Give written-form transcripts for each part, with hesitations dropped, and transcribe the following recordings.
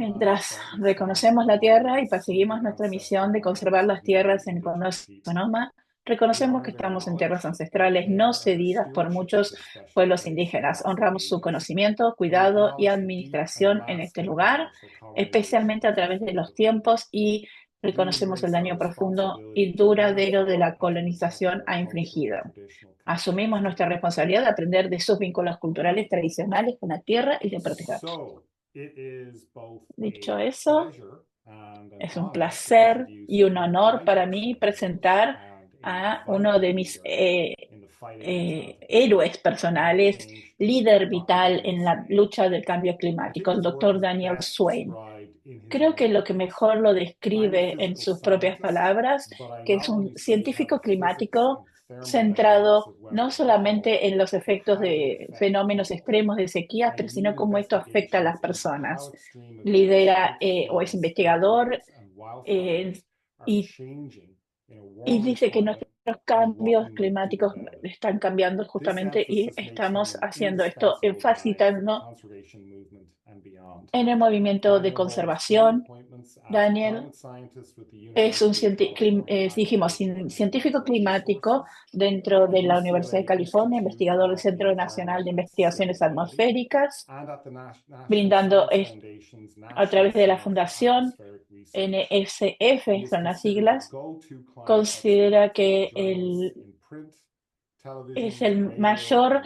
Mientras reconocemos la tierra y perseguimos nuestra misión de conservar las tierras en Economa, reconocemos que estamos en tierras ancestrales no cedidas por muchos pueblos indígenas. Honramos su conocimiento, cuidado y administración en este lugar, especialmente a través de los tiempos, y reconocemos el daño profundo y duradero de la colonización ha infligido. Asumimos nuestra responsabilidad de aprender de sus vínculos culturales tradicionales con la tierra y de protegerlos. Dicho eso, es un placer y un honor para mí presentar a uno de mis héroes personales, líder vital en la lucha del cambio climático, el doctor Daniel Swain. Creo que lo que mejor lo describe en sus propias palabras, que es un científico climático centrado no solamente en los efectos de fenómenos extremos de sequía, pero sino cómo esto afecta a las personas. Lidera o es investigador eh, y, y dice que nuestros cambios climáticos están cambiando justamente y estamos haciendo esto, facilitando en el movimiento de conservación. Daniel es un científico climático dentro de la Universidad de California, investigador del Centro Nacional de Investigaciones Atmosféricas, brindando a través de la Fundación NSF, son las siglas. Considera que es el mayor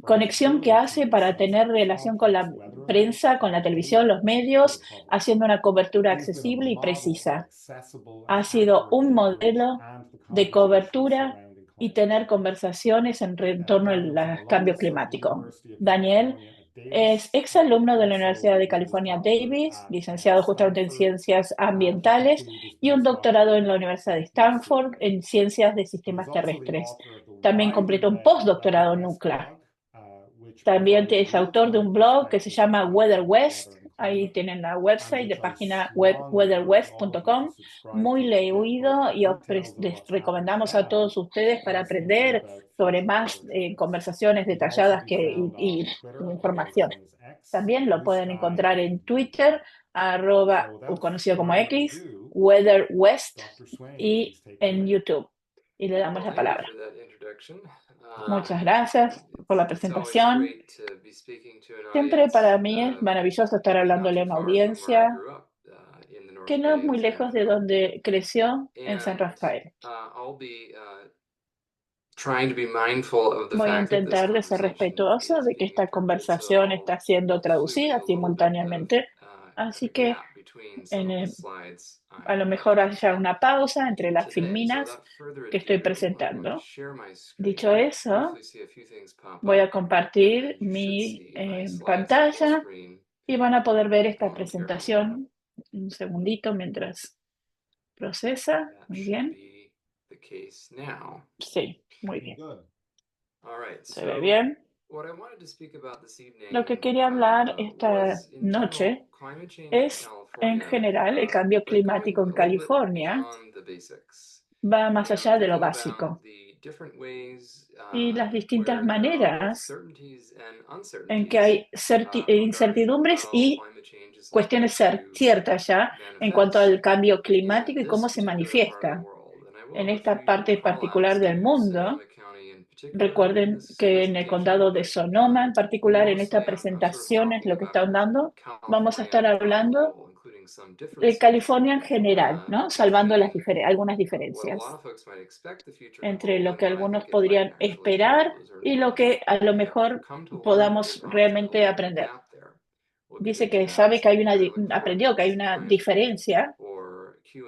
conexión que hace para tener relación con la prensa, con la televisión, los medios, haciendo una cobertura accesible y precisa. Ha sido un modelo de cobertura y tener conversaciones en torno al cambio climático. Daniel es exalumno de la Universidad de California, Davis, licenciado justamente en ciencias ambientales y un doctorado en la Universidad de Stanford en ciencias de sistemas terrestres. También completó un postdoctorado en NUCLA. También es autor de un blog que se llama Weather West. Ahí tienen la website de página web weatherwest.com. Muy leído y les recomendamos a todos ustedes para aprender sobre más conversaciones detalladas y información. También lo pueden encontrar en Twitter, o conocido como X, Weather West, y en YouTube. Y le damos la palabra. Muchas gracias por la presentación. Siempre para mí es maravilloso estar hablándole a una audiencia que no es muy lejos de donde creció, en San Rafael. Voy a intentar de ser respetuoso de que esta conversación está siendo traducida simultáneamente, así que a lo mejor haya una pausa entre las filminas que estoy presentando. Dicho eso, voy a compartir mi pantalla y van a poder ver esta presentación. Un segundito mientras procesa. Muy bien. Sí, muy bien. ¿Se ve bien? Lo que quería hablar esta noche es, en general, el cambio climático en California va más allá de lo básico y las distintas maneras en que hay incertidumbres y cuestiones ciertas ya en cuanto al cambio climático y cómo se manifiesta. En esta parte particular del mundo, recuerden que en el condado de Sonoma, en particular, en esta presentación es lo que están dando, vamos a estar hablando de California en general, ¿no? Salvando algunas diferencias entre lo que algunos podrían esperar y lo que a lo mejor podamos realmente aprender. Dice que aprendió que hay una diferencia,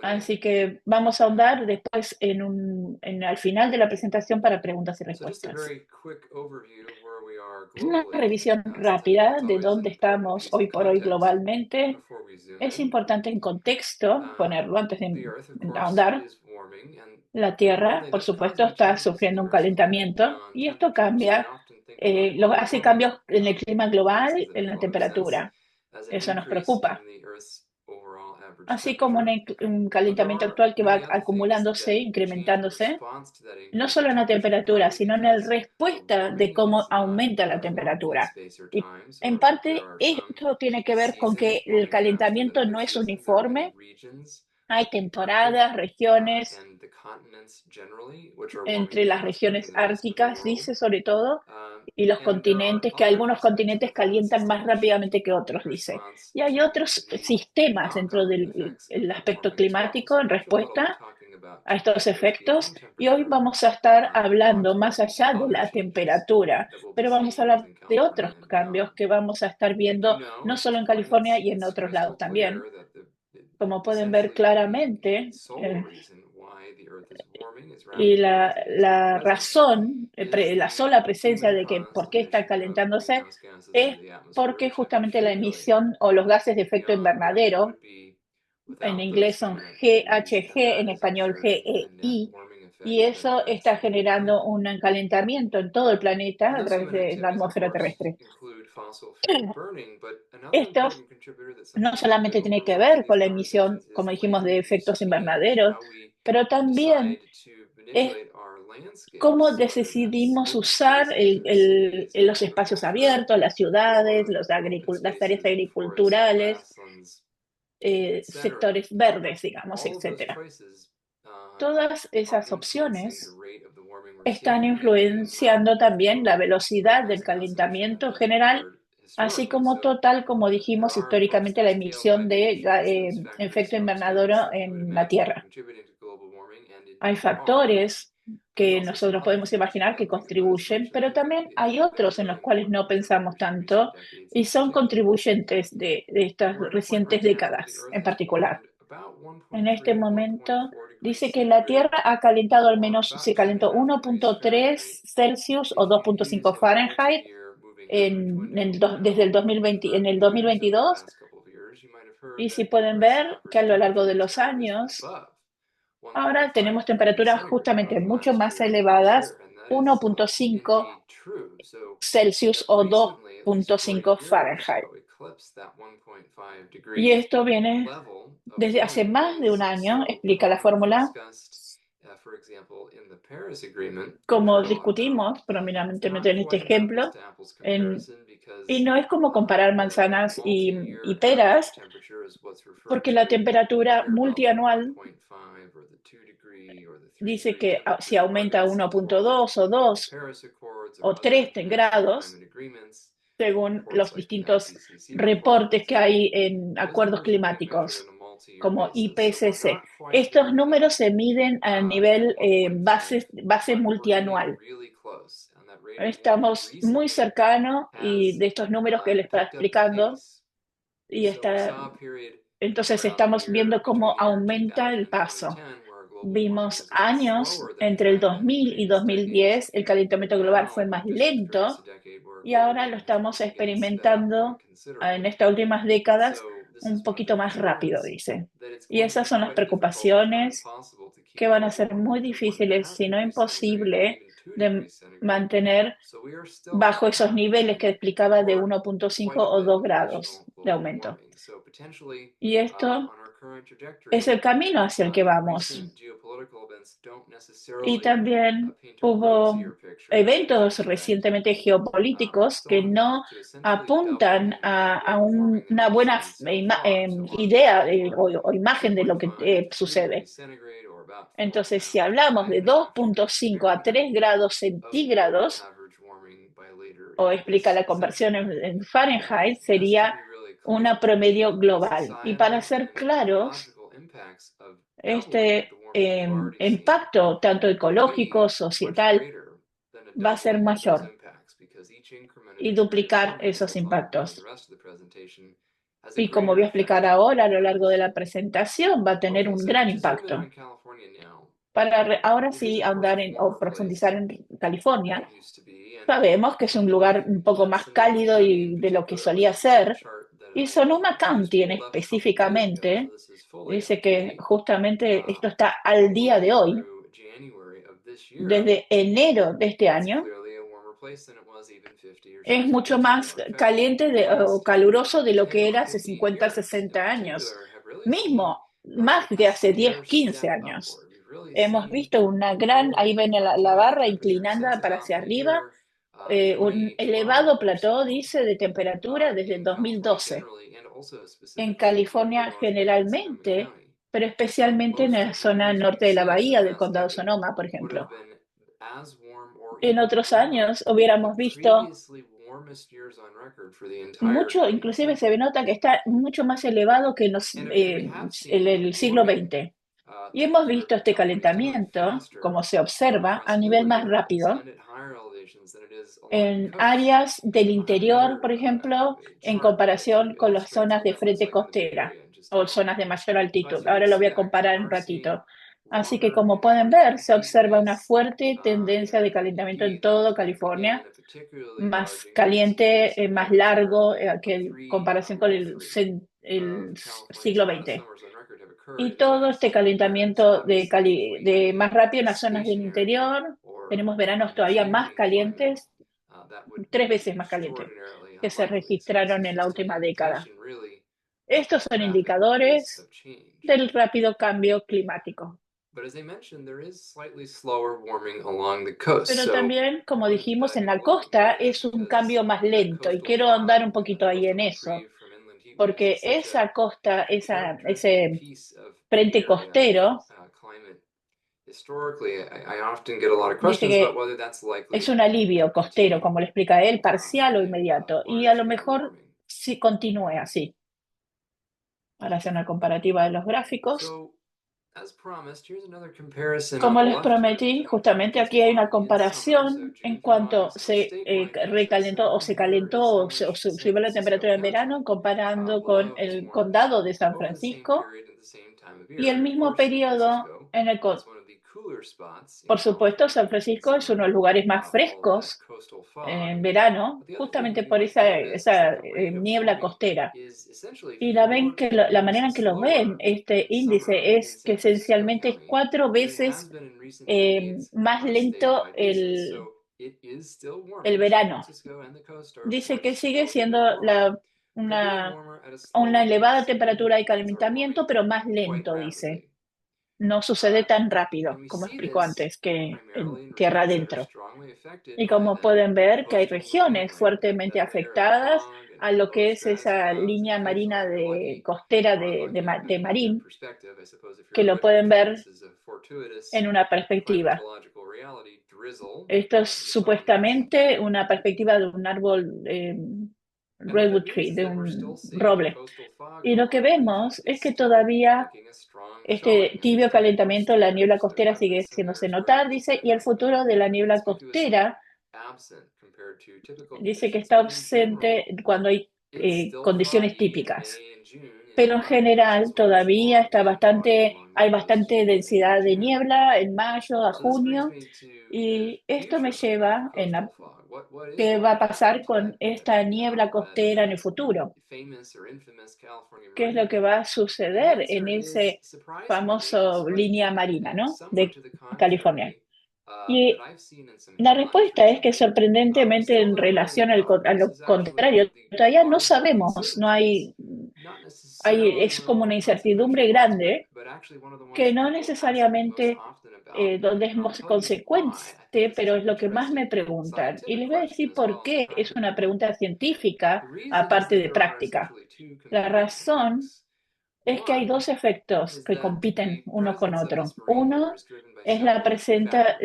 así que vamos a ahondar después al final de la presentación para preguntas y respuestas. Una revisión rápida de dónde estamos hoy por hoy globalmente. Es importante en contexto ponerlo antes de ahondar. La Tierra, por supuesto, está sufriendo un calentamiento y esto hace cambios en el clima global, en la temperatura. Eso nos preocupa. así como un calentamiento actual que va acumulándose, incrementándose, no solo en la temperatura, sino en la respuesta de cómo aumenta la temperatura. Y en parte esto tiene que ver con que el calentamiento no es uniforme. Hay temporadas, regiones, entre las regiones árticas, dice sobre todo, y los continentes, que algunos continentes calientan más rápidamente que otros, dice. Y hay otros sistemas dentro del el aspecto climático en respuesta a estos efectos. Y hoy vamos a estar hablando más allá de la temperatura, pero vamos a hablar de otros cambios que vamos a estar viendo no solo en California y en otros lados también. Como pueden ver claramente, y la razón, la sola presencia de que por qué está calentándose es porque justamente la emisión o los gases de efecto invernadero, en inglés son GHG, en español GEI, y eso está generando un calentamiento en todo el planeta a través de la atmósfera terrestre. Esto no solamente tiene que ver con la emisión, como dijimos, de efectos invernaderos, pero también es cómo decidimos usar los espacios abiertos, las ciudades, las áreas agriculturales, sectores verdes, digamos, etcétera. Todas esas opciones están influenciando también la velocidad del calentamiento general, así como total, como dijimos históricamente, la emisión de efecto invernadero en la Tierra. Hay factores que nosotros podemos imaginar que contribuyen, pero también hay otros en los cuales no pensamos tanto y son contribuyentes de estas recientes décadas en particular. En este momento dice que la Tierra ha calentado al menos, se calentó 1,3 Celsius o 2,5 Fahrenheit desde el 2020, en el 2022. Y si pueden ver que a lo largo de los años, ahora tenemos temperaturas justamente mucho más elevadas, 1,5 Celsius o 2,5 Fahrenheit. Y esto viene desde hace más de un año, explica la fórmula, como discutimos prominentemente en este ejemplo, en- y no es como comparar manzanas y peras, porque la temperatura multianual dice que si aumenta 1,2 o 2 o 3 grados, según los distintos reportes que hay en acuerdos climáticos, como IPCC. Estos números se miden a nivel base multianual. Estamos muy cercanos y de estos números que les está explicando y entonces estamos viendo cómo aumenta el paso. Vimos años entre el 2000 y 2010, el calentamiento global fue más lento y ahora lo estamos experimentando en estas últimas décadas un poquito más rápido, dice. Y esas son las preocupaciones que van a ser muy difíciles, si no imposible, de mantener bajo esos niveles que explicaba de 1,5 o 2 grados de aumento. Y esto es el camino hacia el que vamos. Y también hubo eventos recientemente geopolíticos que no apuntan a una buena idea o imagen de lo que sucede. Entonces, si hablamos de 2,5 a 3 grados centígrados, o explica la conversión en Fahrenheit, sería una promedio global. Y para ser claros, este impacto tanto ecológico, societal, va a ser mayor y duplicar esos impactos. Y como voy a explicar ahora a lo largo de la presentación, va a tener un gran impacto. Para ahora sí ahondar o profundizar en California, sabemos que es un lugar un poco más cálido y de lo que solía ser. Y Sonoma County específicamente dice que justamente esto está al día de hoy, desde enero de este año, es mucho más caliente o caluroso de lo que era hace 50, 60 años. mismo, más que hace 10, 15 años. Hemos visto una gran, ahí ven la barra inclinada para hacia arriba, un elevado plató, dice, de temperatura desde el 2012. En California generalmente, pero especialmente en la zona norte de la bahía del condado Sonoma, por ejemplo. En otros años hubiéramos visto mucho, inclusive se nota que está mucho más elevado que en el siglo XX. Y hemos visto este calentamiento, como se observa, a nivel más rápido en áreas del interior, por ejemplo, en comparación con las zonas de frente costera o zonas de mayor altitud. Ahora lo voy a comparar en un ratito. Así que como pueden ver, se observa una fuerte tendencia de calentamiento en todo California, más caliente, más largo que en comparación con el siglo XX. Y todo este calentamiento de más rápido en las zonas del interior, tenemos veranos todavía más calientes, 3 veces más calientes que se registraron en la última década. Estos son indicadores del rápido cambio climático. Pero también, como dijimos, en la costa es un cambio más lento y quiero andar un poquito ahí en eso, porque esa costa, ese frente costero, dice que es un alivio costero, como le explica él, parcial o inmediato, y a lo mejor si continúe así. Para hacer una comparativa de los gráficos. Como les prometí, justamente aquí hay una comparación en cuanto se recalentó o se calentó o subió la temperatura en verano, comparando con el condado de San Francisco y el mismo periodo en por supuesto, San Francisco es uno de los lugares más frescos en verano, justamente por esa niebla costera. Y la ven que la manera en que lo ven, este índice, es que esencialmente es 4 veces más lento el verano. Dice que sigue siendo una elevada temperatura de calentamiento, pero más lento, dice. No sucede tan rápido, como explicó antes, que en tierra adentro. Y como pueden ver, que hay regiones fuertemente afectadas a lo que es esa línea marina costera de Marín, que lo pueden ver en una perspectiva. Esto es supuestamente una perspectiva de un árbol, redwood tree, de un roble. Y lo que vemos es que todavía este tibio calentamiento, la niebla costera sigue haciéndose notar, dice, y el futuro de la niebla costera dice que está ausente cuando hay condiciones típicas. Pero en general todavía hay bastante densidad de niebla en mayo a junio, y esto me lleva qué va a pasar con esta niebla costera en el futuro. ¿Qué es lo que va a suceder en ese famoso línea marina, ¿no? De California? Y la respuesta es que sorprendentemente en relación a lo contrario, todavía no sabemos, no es como una incertidumbre grande que no necesariamente donde es más consecuente, pero es lo que más me preguntan. Y les voy a decir por qué es una pregunta científica, aparte de práctica. La razón es que hay dos efectos que compiten uno con otro. Uno es la presencia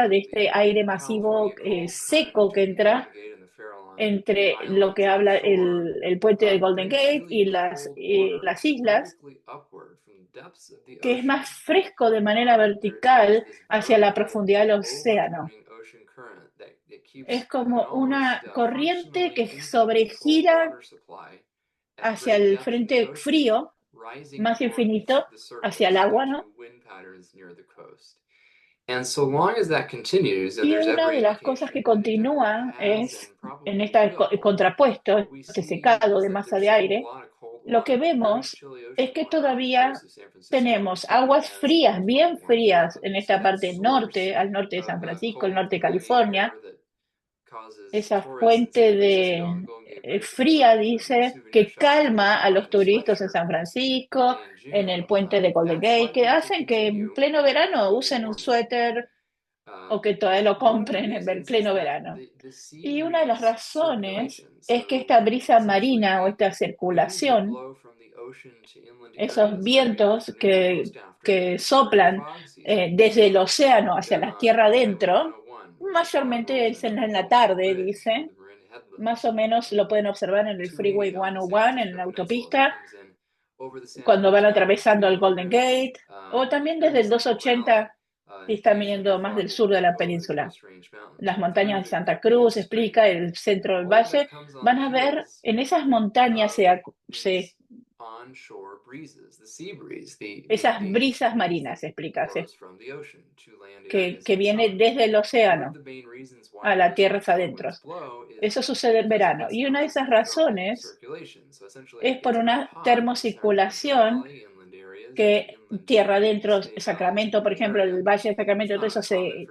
de este aire masivo seco que entra entre lo que habla el puente de Golden Gate y las islas, que es más fresco de manera vertical hacia la profundidad del océano. Es como una corriente que sobregira hacia el frente frío, más infinito, hacia el agua, ¿no? Y una de las cosas que continúa es, en este contrapuesto, este secado de masa de aire, lo que vemos es que todavía tenemos aguas frías, bien frías, en esta parte norte, al norte de San Francisco, el norte de California, esa fuente fría, dice, que calma a los turistas en San Francisco, en el puente de Golden Gate, que hacen que en pleno verano usen un suéter o que todavía lo compren en el pleno verano. Y una de las razones es que esta brisa marina o esta circulación, esos vientos que soplan desde el océano hacia la tierra adentro, mayormente es en la tarde, dice, más o menos lo pueden observar en el Freeway 101, en la autopista, cuando van atravesando el Golden Gate, o también desde el 280 si están viniendo más del sur de la península. Las montañas de Santa Cruz, explica, el centro del valle, van a ver en esas montañas esas brisas marinas, explica, que viene desde el océano a la tierra adentro. Eso sucede en verano. Y una de esas razones es por una termocirculación que tierra adentro, Sacramento, por ejemplo, el Valle de Sacramento, todo eso se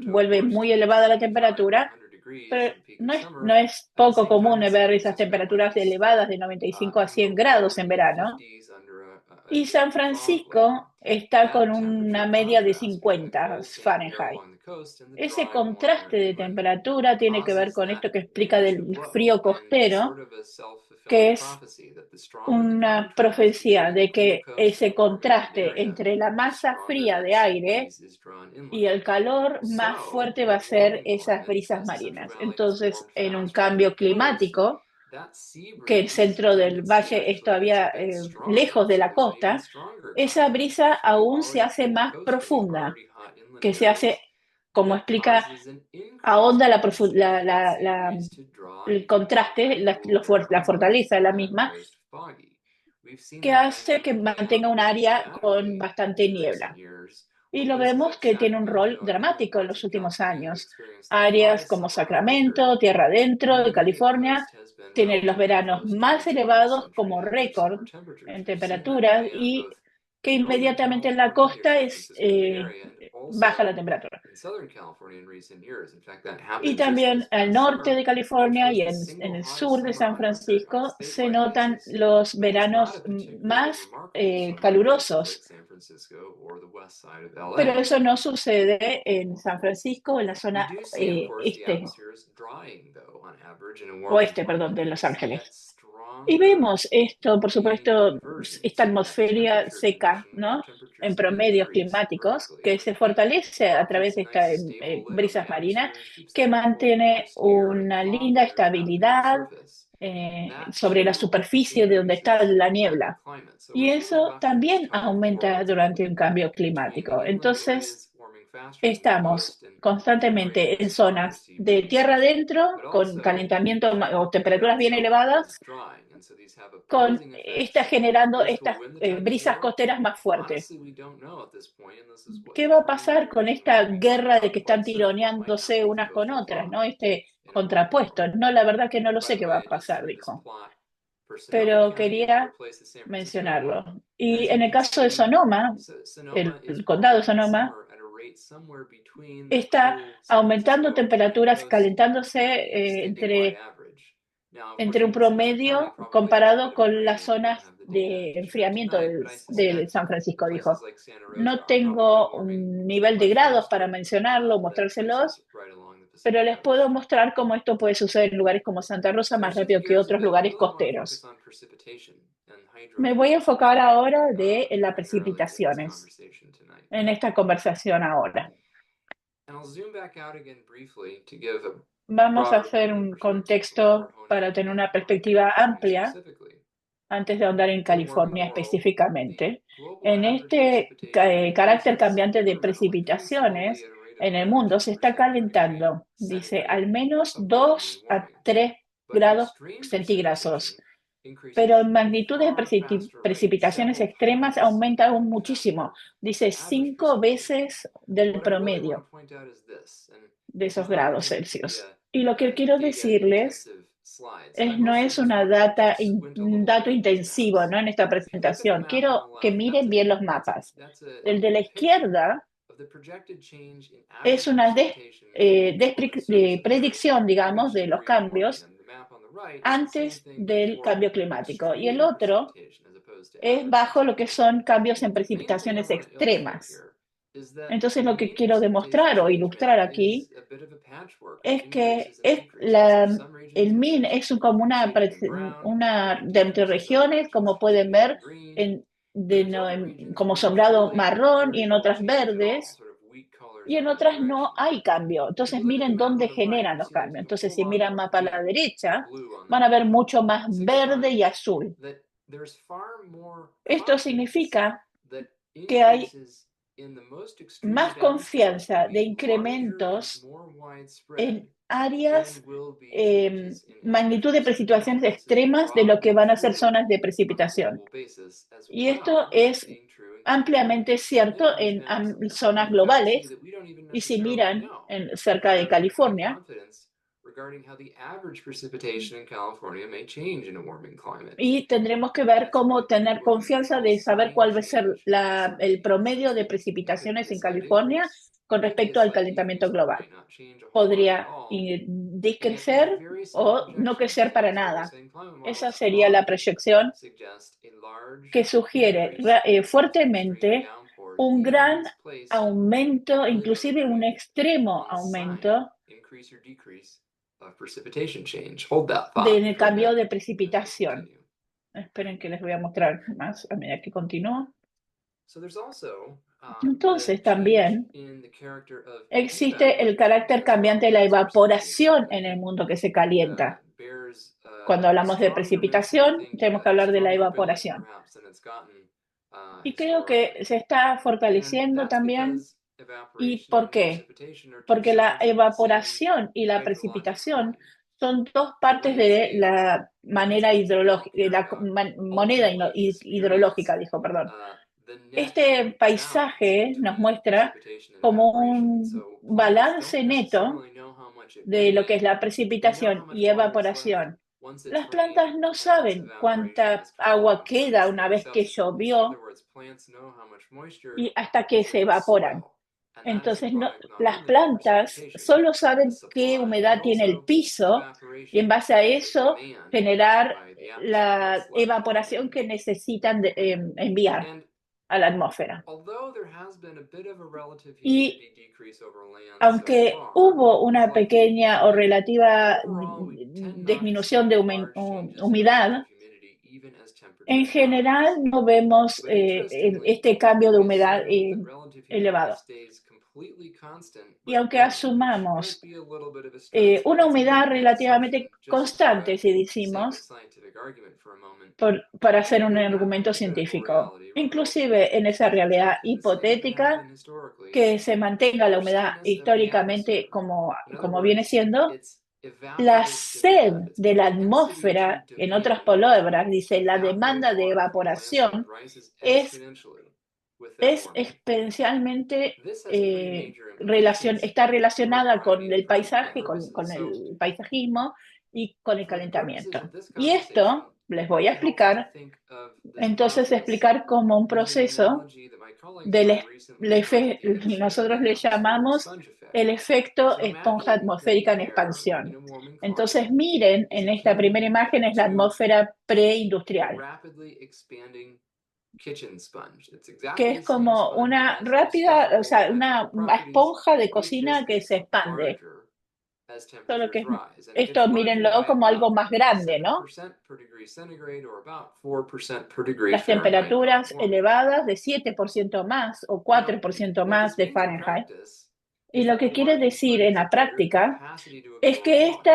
vuelve muy elevada la temperatura, pero no es poco común ver esas temperaturas elevadas de 95 a 100 grados en verano. Y San Francisco está con una media de 50 Fahrenheit. Ese contraste de temperatura tiene que ver con esto que explica del frío costero, que es una profecía de que ese contraste entre la masa fría de aire y el calor más fuerte va a ser esas brisas marinas. Entonces, en un cambio climático, que el centro del valle es todavía lejos de la costa, esa brisa aún se hace más profunda, que se hace, como explica, ahonda el contraste, la fortaleza de la misma, que hace que mantenga un área con bastante niebla. Y lo vemos que tiene un rol dramático en los últimos años. Áreas como Sacramento, Tierra Adentro de California, tienen los veranos más elevados como récord en temperaturas y que inmediatamente en la costa baja la temperatura. Y también al norte de California y en el sur de San Francisco se notan los veranos más calurosos, pero eso no sucede en San Francisco, en la zona oeste, perdón, de Los Ángeles. Y vemos esto, por supuesto, esta atmósfera seca, ¿no? En promedios climáticos, que se fortalece a través de estas brisas marinas, que mantiene una linda estabilidad sobre la superficie de donde está la niebla. Y eso también aumenta durante un cambio climático. Entonces, estamos constantemente en zonas de tierra adentro, con calentamiento o temperaturas bien elevadas, está generando estas brisas costeras más fuertes. ¿Qué va a pasar con esta guerra de que están tironeándose unas con otras, ¿no? Este contrapuesto. No, la verdad que no lo sé qué va a pasar, dijo, pero quería mencionarlo. Y en el caso de Sonoma, el condado de Sonoma, está aumentando temperaturas, calentándose entre un promedio comparado con las zonas de enfriamiento del San Francisco, dijo. No tengo un nivel de grados para mencionarlo, mostrárselos, pero les puedo mostrar cómo esto puede suceder en lugares como Santa Rosa más rápido que otros lugares costeros. Me voy a enfocar ahora en las precipitaciones, en esta conversación ahora. Vamos a hacer un contexto para tener una perspectiva amplia antes de ahondar en California específicamente. En este carácter cambiante de precipitaciones en el mundo se está calentando, dice, al menos 2 a 3 grados centígrados, pero en magnitudes de precipitaciones extremas aumenta aún muchísimo, dice 5 veces del promedio de esos grados Celsius. Y lo que quiero decirles no es un dato intensivo, ¿no? En esta presentación. Quiero que miren bien los mapas. El de la izquierda es una predicción, digamos, de los cambios antes del cambio climático. Y el otro es bajo lo que son cambios en precipitaciones extremas. Entonces, lo que quiero demostrar o ilustrar aquí es que el MIN es como una de entre regiones, como pueden ver, como sombreado marrón y en otras verdes, y en otras no hay cambio. Entonces, miren dónde generan los cambios. Entonces, si miran más para la derecha, van a ver mucho más verde y azul. Esto significa que hay más confianza de incrementos en áreas, magnitud de precipitaciones extremas de lo que van a ser zonas de precipitación. Y esto es ampliamente cierto en zonas globales. Y si miran cerca de California, y tendremos que ver cómo tener confianza de saber cuál va a ser el promedio de precipitaciones en California con respecto al calentamiento global. Podría decrecer o no crecer para nada. Esa sería la proyección que sugiere fuertemente un gran aumento, inclusive un extremo aumento del cambio de precipitación. Esperen que les voy a mostrar más a medida que continúo. Entonces, también existe el carácter cambiante de la evaporación en el mundo que se calienta. Cuando hablamos de precipitación, tenemos que hablar de la evaporación. Y creo que se está fortaleciendo también. ¿Y por qué? Porque la evaporación y la precipitación son dos partes de la manera hidrológica, de la moneda hidrológica, dijo, perdón. Este paisaje nos muestra como un balance neto de lo que es la precipitación y evaporación. Las plantas no saben cuánta agua queda una vez que llovió y hasta que se evaporan. Entonces, las plantas solo saben qué humedad tiene el piso y en base a eso generar la evaporación que necesitan enviar a la atmósfera. Y aunque hubo una pequeña o relativa disminución de humedad, en general no vemos este cambio de humedad elevado. Y aunque asumamos una humedad relativamente constante, si decimos, para hacer un argumento científico, inclusive en esa realidad hipotética, que se mantenga la humedad históricamente como viene siendo, la sed de la atmósfera, en otras palabras, dice, la demanda de evaporación es exponencialmente está relacionada con el paisaje, con el paisajismo y con el calentamiento. Y esto les voy a explicar, entonces explicar como un proceso nosotros le llamamos el efecto esponja atmosférica en expansión. Entonces miren, en esta primera imagen es la atmósfera preindustrial, que es como una rápida, o sea, una esponja de cocina que se expande. Solo que esto mírenlo como algo más grande, ¿no? Las temperaturas elevadas de 7% más o 4% más de Fahrenheit. Y lo que quiere decir en la práctica es que este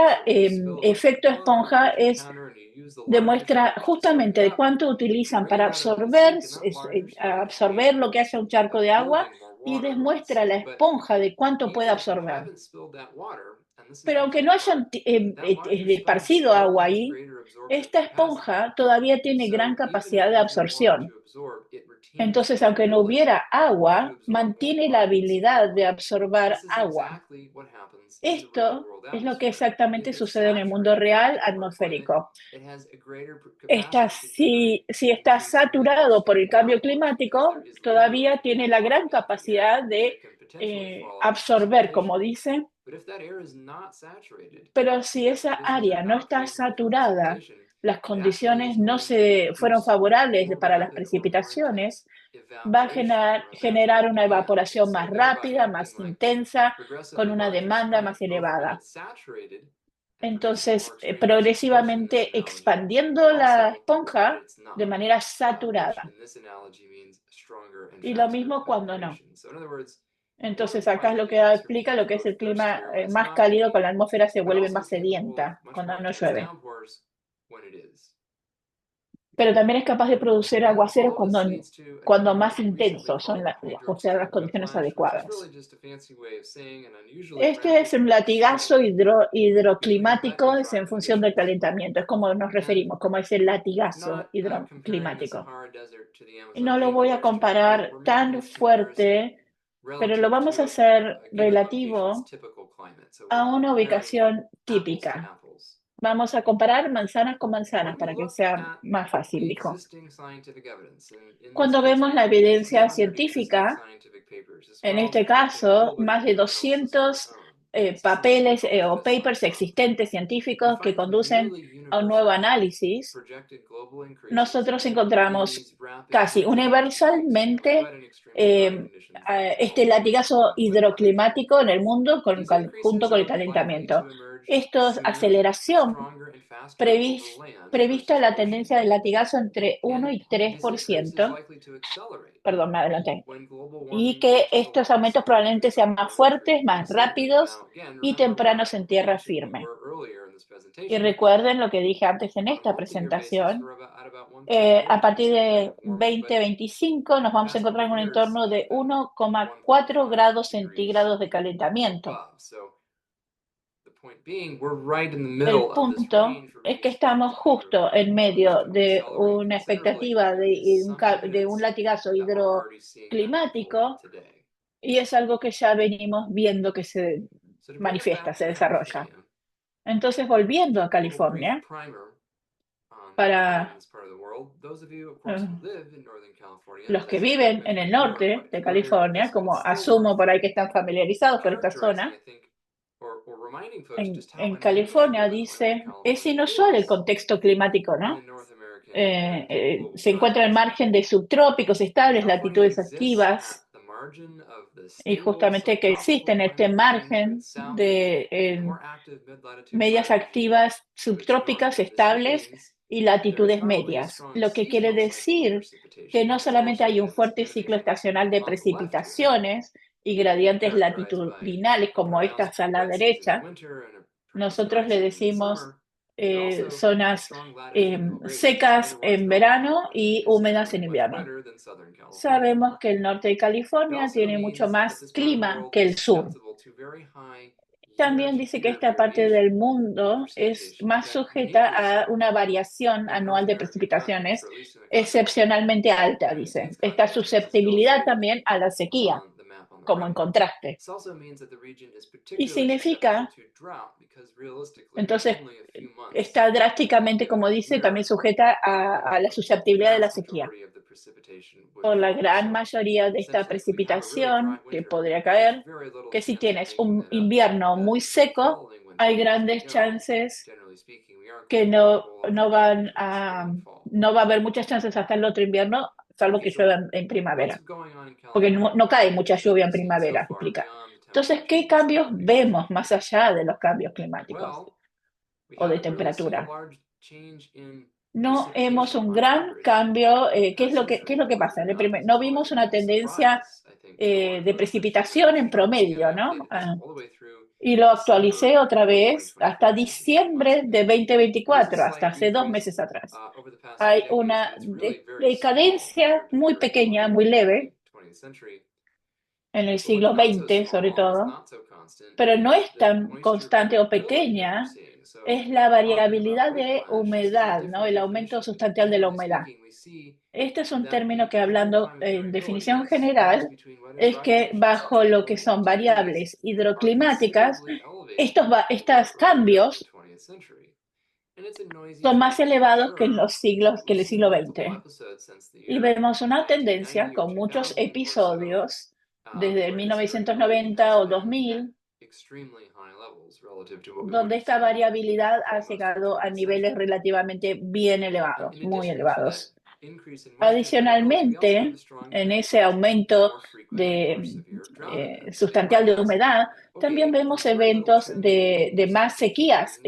efecto esponja demuestra justamente de cuánto utilizan para absorber lo que hace un charco de agua y demuestra la esponja de cuánto puede absorber. Pero aunque no hayan esparcido agua ahí, esta esponja todavía tiene gran capacidad de absorción. Entonces, aunque no hubiera agua, mantiene la habilidad de absorber agua. Esto es lo que exactamente sucede en el mundo real atmosférico. Si está saturado por el cambio climático, todavía tiene la gran capacidad de absorber, como dice, Pero si esa área no está saturada, las condiciones no se fueron favorables para las precipitaciones, va a generar una evaporación más rápida, más intensa, con una demanda más elevada. Entonces, progresivamente expandiendo la esponja de manera saturada. Y lo mismo cuando no. Entonces, acá es lo que explica lo que es el clima más cálido, con la atmósfera se vuelve más sedienta cuando no llueve. Pero también es capaz de producir aguaceros cuando más intensos son o sea, las condiciones adecuadas. Este es un latigazo hidroclimático, es en función del calentamiento, es como nos referimos, como es el latigazo hidroclimático. No lo voy a comparar tan fuerte, pero lo vamos a hacer relativo a una ubicación típica. Vamos a comparar manzanas con manzanas para que sea más fácil, dijo. Cuando vemos la evidencia científica, en este caso, más de 200 papeles o papers existentes científicos que conducen a un nuevo análisis, nosotros encontramos casi universalmente este latigazo hidroclimático en el mundo junto con el calentamiento. Esto es aceleración prevista la tendencia del latigazo entre 1 y 3%, perdón, me adelanté, y que estos aumentos probablemente sean más fuertes, más rápidos y tempranos en tierra firme. Y recuerden lo que dije antes en esta presentación, a partir de 2025 nos vamos a encontrar en un entorno de 1,4 grados centígrados de calentamiento. El punto es que estamos justo en medio de una expectativa de un latigazo hidroclimático y es algo que ya venimos viendo que se manifiesta, se desarrolla. Entonces, volviendo a California, para eh, los que viven en el norte de California, como asumo por ahí que están familiarizados con esta zona, en California dice, es inusual el contexto climático, ¿no? Se encuentra en margen de subtrópicos estables, latitudes activas, y justamente que existen este margen de medias activas subtrópicas estables y latitudes medias, lo que quiere decir que no solamente hay un fuerte ciclo estacional de precipitaciones y gradientes latitudinales como estas a la derecha, nosotros le decimos zonas secas en verano y húmedas en invierno. Sabemos que el norte de California tiene mucho más clima que el sur. También dice que esta parte del mundo es más sujeta a una variación anual de precipitaciones excepcionalmente alta, dice. Esta susceptibilidad también a la sequía, como en contraste. Y significa, entonces, está drásticamente, como dice, también sujeta a la susceptibilidad de la sequía. Por la gran mayoría de esta precipitación que podría caer, que si tienes un invierno muy seco, hay grandes chances que no va a haber muchas chances hasta el otro invierno, salvo que llueva en primavera, porque no cae mucha lluvia en primavera, explica. Entonces, ¿qué cambios vemos más allá de los cambios climáticos o de temperatura? No vemos un gran cambio. ¿Qué es lo que pasa? No vimos una tendencia de precipitación en promedio, ¿no? Y lo actualicé otra vez hasta diciembre de 2024, hasta hace 2 meses atrás. Hay una decadencia muy pequeña, muy leve, en el siglo XX sobre todo, pero no es tan constante o pequeña, es la variabilidad de humedad, ¿no? El aumento sustancial de la humedad. Este es un término que, hablando en definición general, es que bajo lo que son variables hidroclimáticas, estos cambios son más elevados que que en el siglo XX. Y vemos una tendencia con muchos episodios desde 1990 o 2000 donde esta variabilidad ha llegado a niveles relativamente bien elevados, muy elevados. Adicionalmente, en ese aumento sustancial de humedad, también vemos eventos de más sequías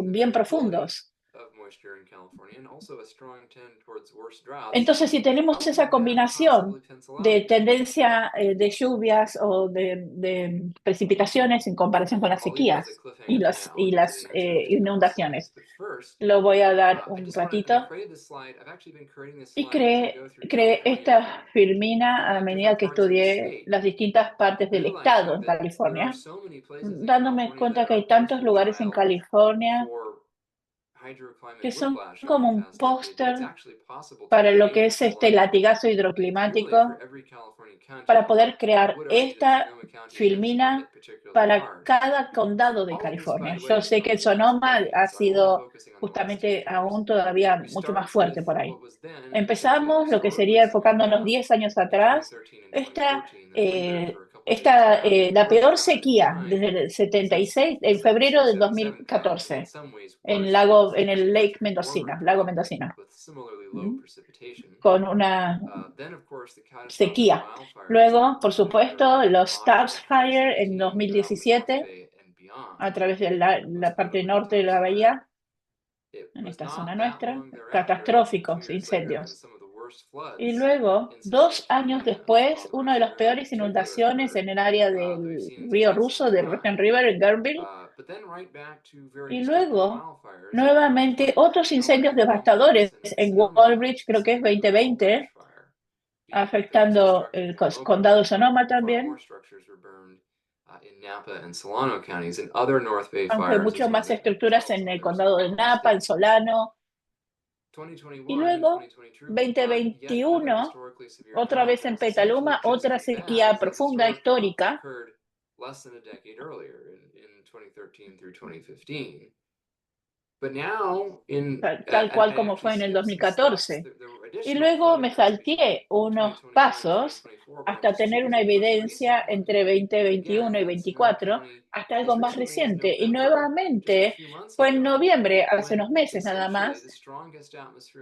bien profundos. Entonces, si tenemos esa combinación de tendencia de lluvias o de precipitaciones en comparación con las sequías y las inundaciones, lo voy a dar un ratito. Y creé esta filmina a medida que estudié las distintas partes del estado en California, dándome cuenta que hay tantos lugares en California que son como un póster para lo que es este latigazo hidroclimático, para poder crear esta filmina para cada condado de California. Yo sé que Sonoma ha sido justamente aún todavía mucho más fuerte por ahí. Empezamos lo que sería enfocándonos 10 años atrás, la peor sequía desde el 76, en febrero del 2014, en el Lago Mendocino, con una sequía. Luego, por supuesto, los Stubbs Fire en 2017, a través de la parte norte de la bahía, en esta zona nuestra, catastróficos incendios. Y luego, 2 años después, una de las peores inundaciones en el área del río Ruso, de Russian River, en Guerneville. Y luego, nuevamente, otros incendios devastadores en Walbridge, creo que es 2020, afectando el condado de Sonoma también, aunque mucho más estructuras en el condado de Napa, en Solano. Y luego, 2021, otra vez en Petaluma, otra sequía profunda, histórica, tal cual como fue en el 2014. Y luego me salté unos pasos hasta tener una evidencia entre 2021 y 24, hasta algo más reciente. Y nuevamente fue en noviembre, hace unos meses nada más,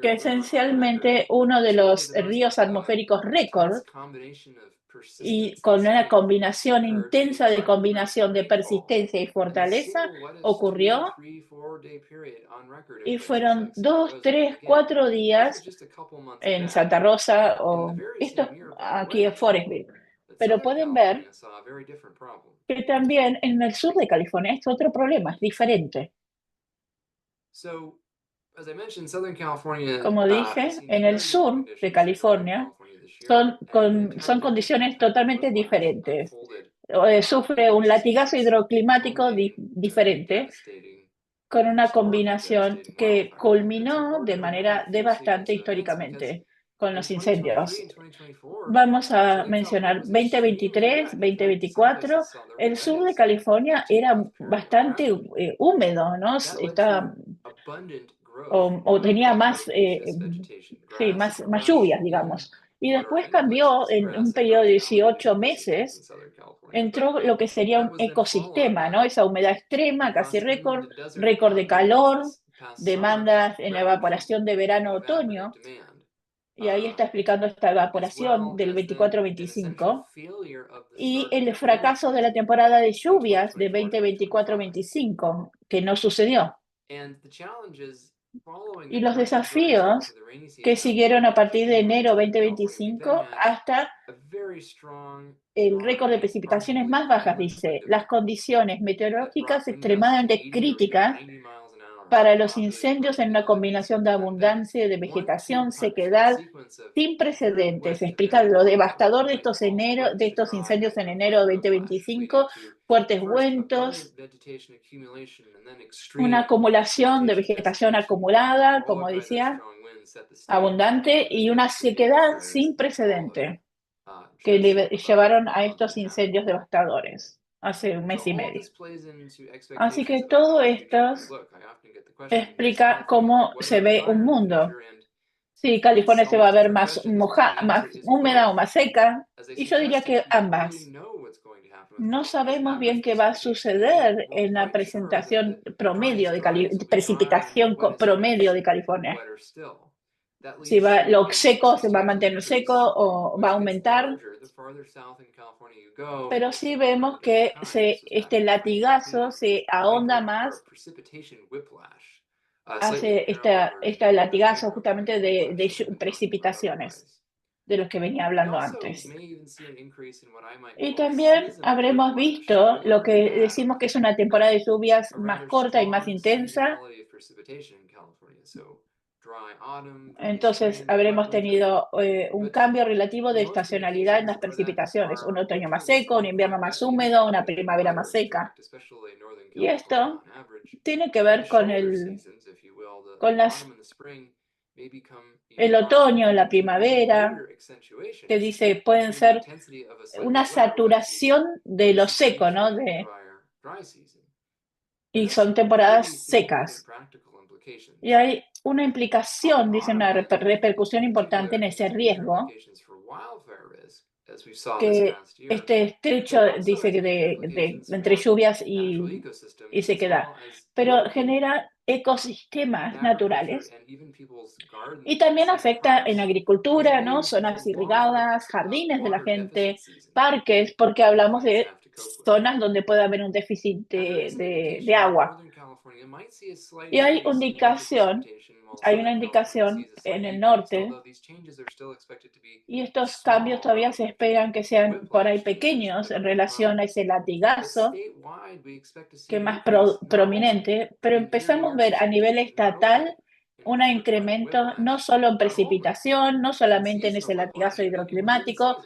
que esencialmente uno de los ríos atmosféricos récord, y con una combinación intensa de combinación de persistencia y fortaleza, ocurrió. Y fueron 2, 3, 4 días en Santa Rosa, o esto aquí en Forestville. Pero pueden ver que también en el sur de California es otro problema, es diferente. Como dije, en el sur de California son condiciones totalmente diferentes. Sufre un latigazo hidroclimático diferente, con una combinación que culminó de manera devastante históricamente con los incendios. Vamos a mencionar 2023, 2024. El sur de California era bastante húmedo, ¿no? O tenía sí, más lluvias, digamos. Y después cambió en un periodo de 18 meses, entró lo que sería un ecosistema, ¿no? Esa humedad extrema, casi récord de calor, demandas en la evaporación de verano-otoño, y ahí está explicando esta evaporación del 24-25, y el fracaso de la temporada de lluvias de 2024-25, que no sucedió. Y los desafíos que siguieron a partir de enero 2025 hasta el récord de precipitaciones más bajas, dice, las condiciones meteorológicas extremadamente críticas para los incendios en una combinación de abundancia de vegetación, sequedad, sin precedentes. Explica lo devastador de estos incendios en enero de 2025, fuertes vientos, una acumulación de vegetación acumulada, como decía, abundante, y una sequedad sin precedente que llevaron a estos incendios devastadores hace un mes y medio. Así que todo esto explica cómo se ve un mundo. Sí, California se va a ver más húmeda o más seca, y yo diría que ambas. no sabemos bien qué va a suceder en la presentación promedio de precipitación promedio de California. Si va, lo seco se va a mantener seco o va a aumentar, pero sí vemos que este latigazo se ahonda más, hace este latigazo justamente de precipitaciones, de los que venía hablando antes. Y también habremos visto lo que decimos que es una temporada de lluvias más corta y más intensa. Entonces habremos tenido un cambio relativo de estacionalidad en las precipitaciones, un otoño más seco, un invierno más húmedo, una primavera más seca. Y esto tiene que ver con el otoño, la primavera, que dice pueden ser una saturación de lo seco, ¿no? Y son temporadas secas. Y hay una implicación, dice una repercusión importante en ese riesgo, que este estrecho, dice que entre lluvias y sequedad, pero genera ecosistemas naturales y también afecta en agricultura, ¿no? Zonas irrigadas, jardines de la gente, parques, porque hablamos de zonas donde puede haber un déficit de agua. Y hay una indicación en el norte, y estos cambios todavía se esperan que sean por ahí pequeños en relación a ese latigazo que es más prominente, pero empezamos a ver a nivel estatal un incremento no solo en precipitación, no solamente en ese latigazo hidroclimático,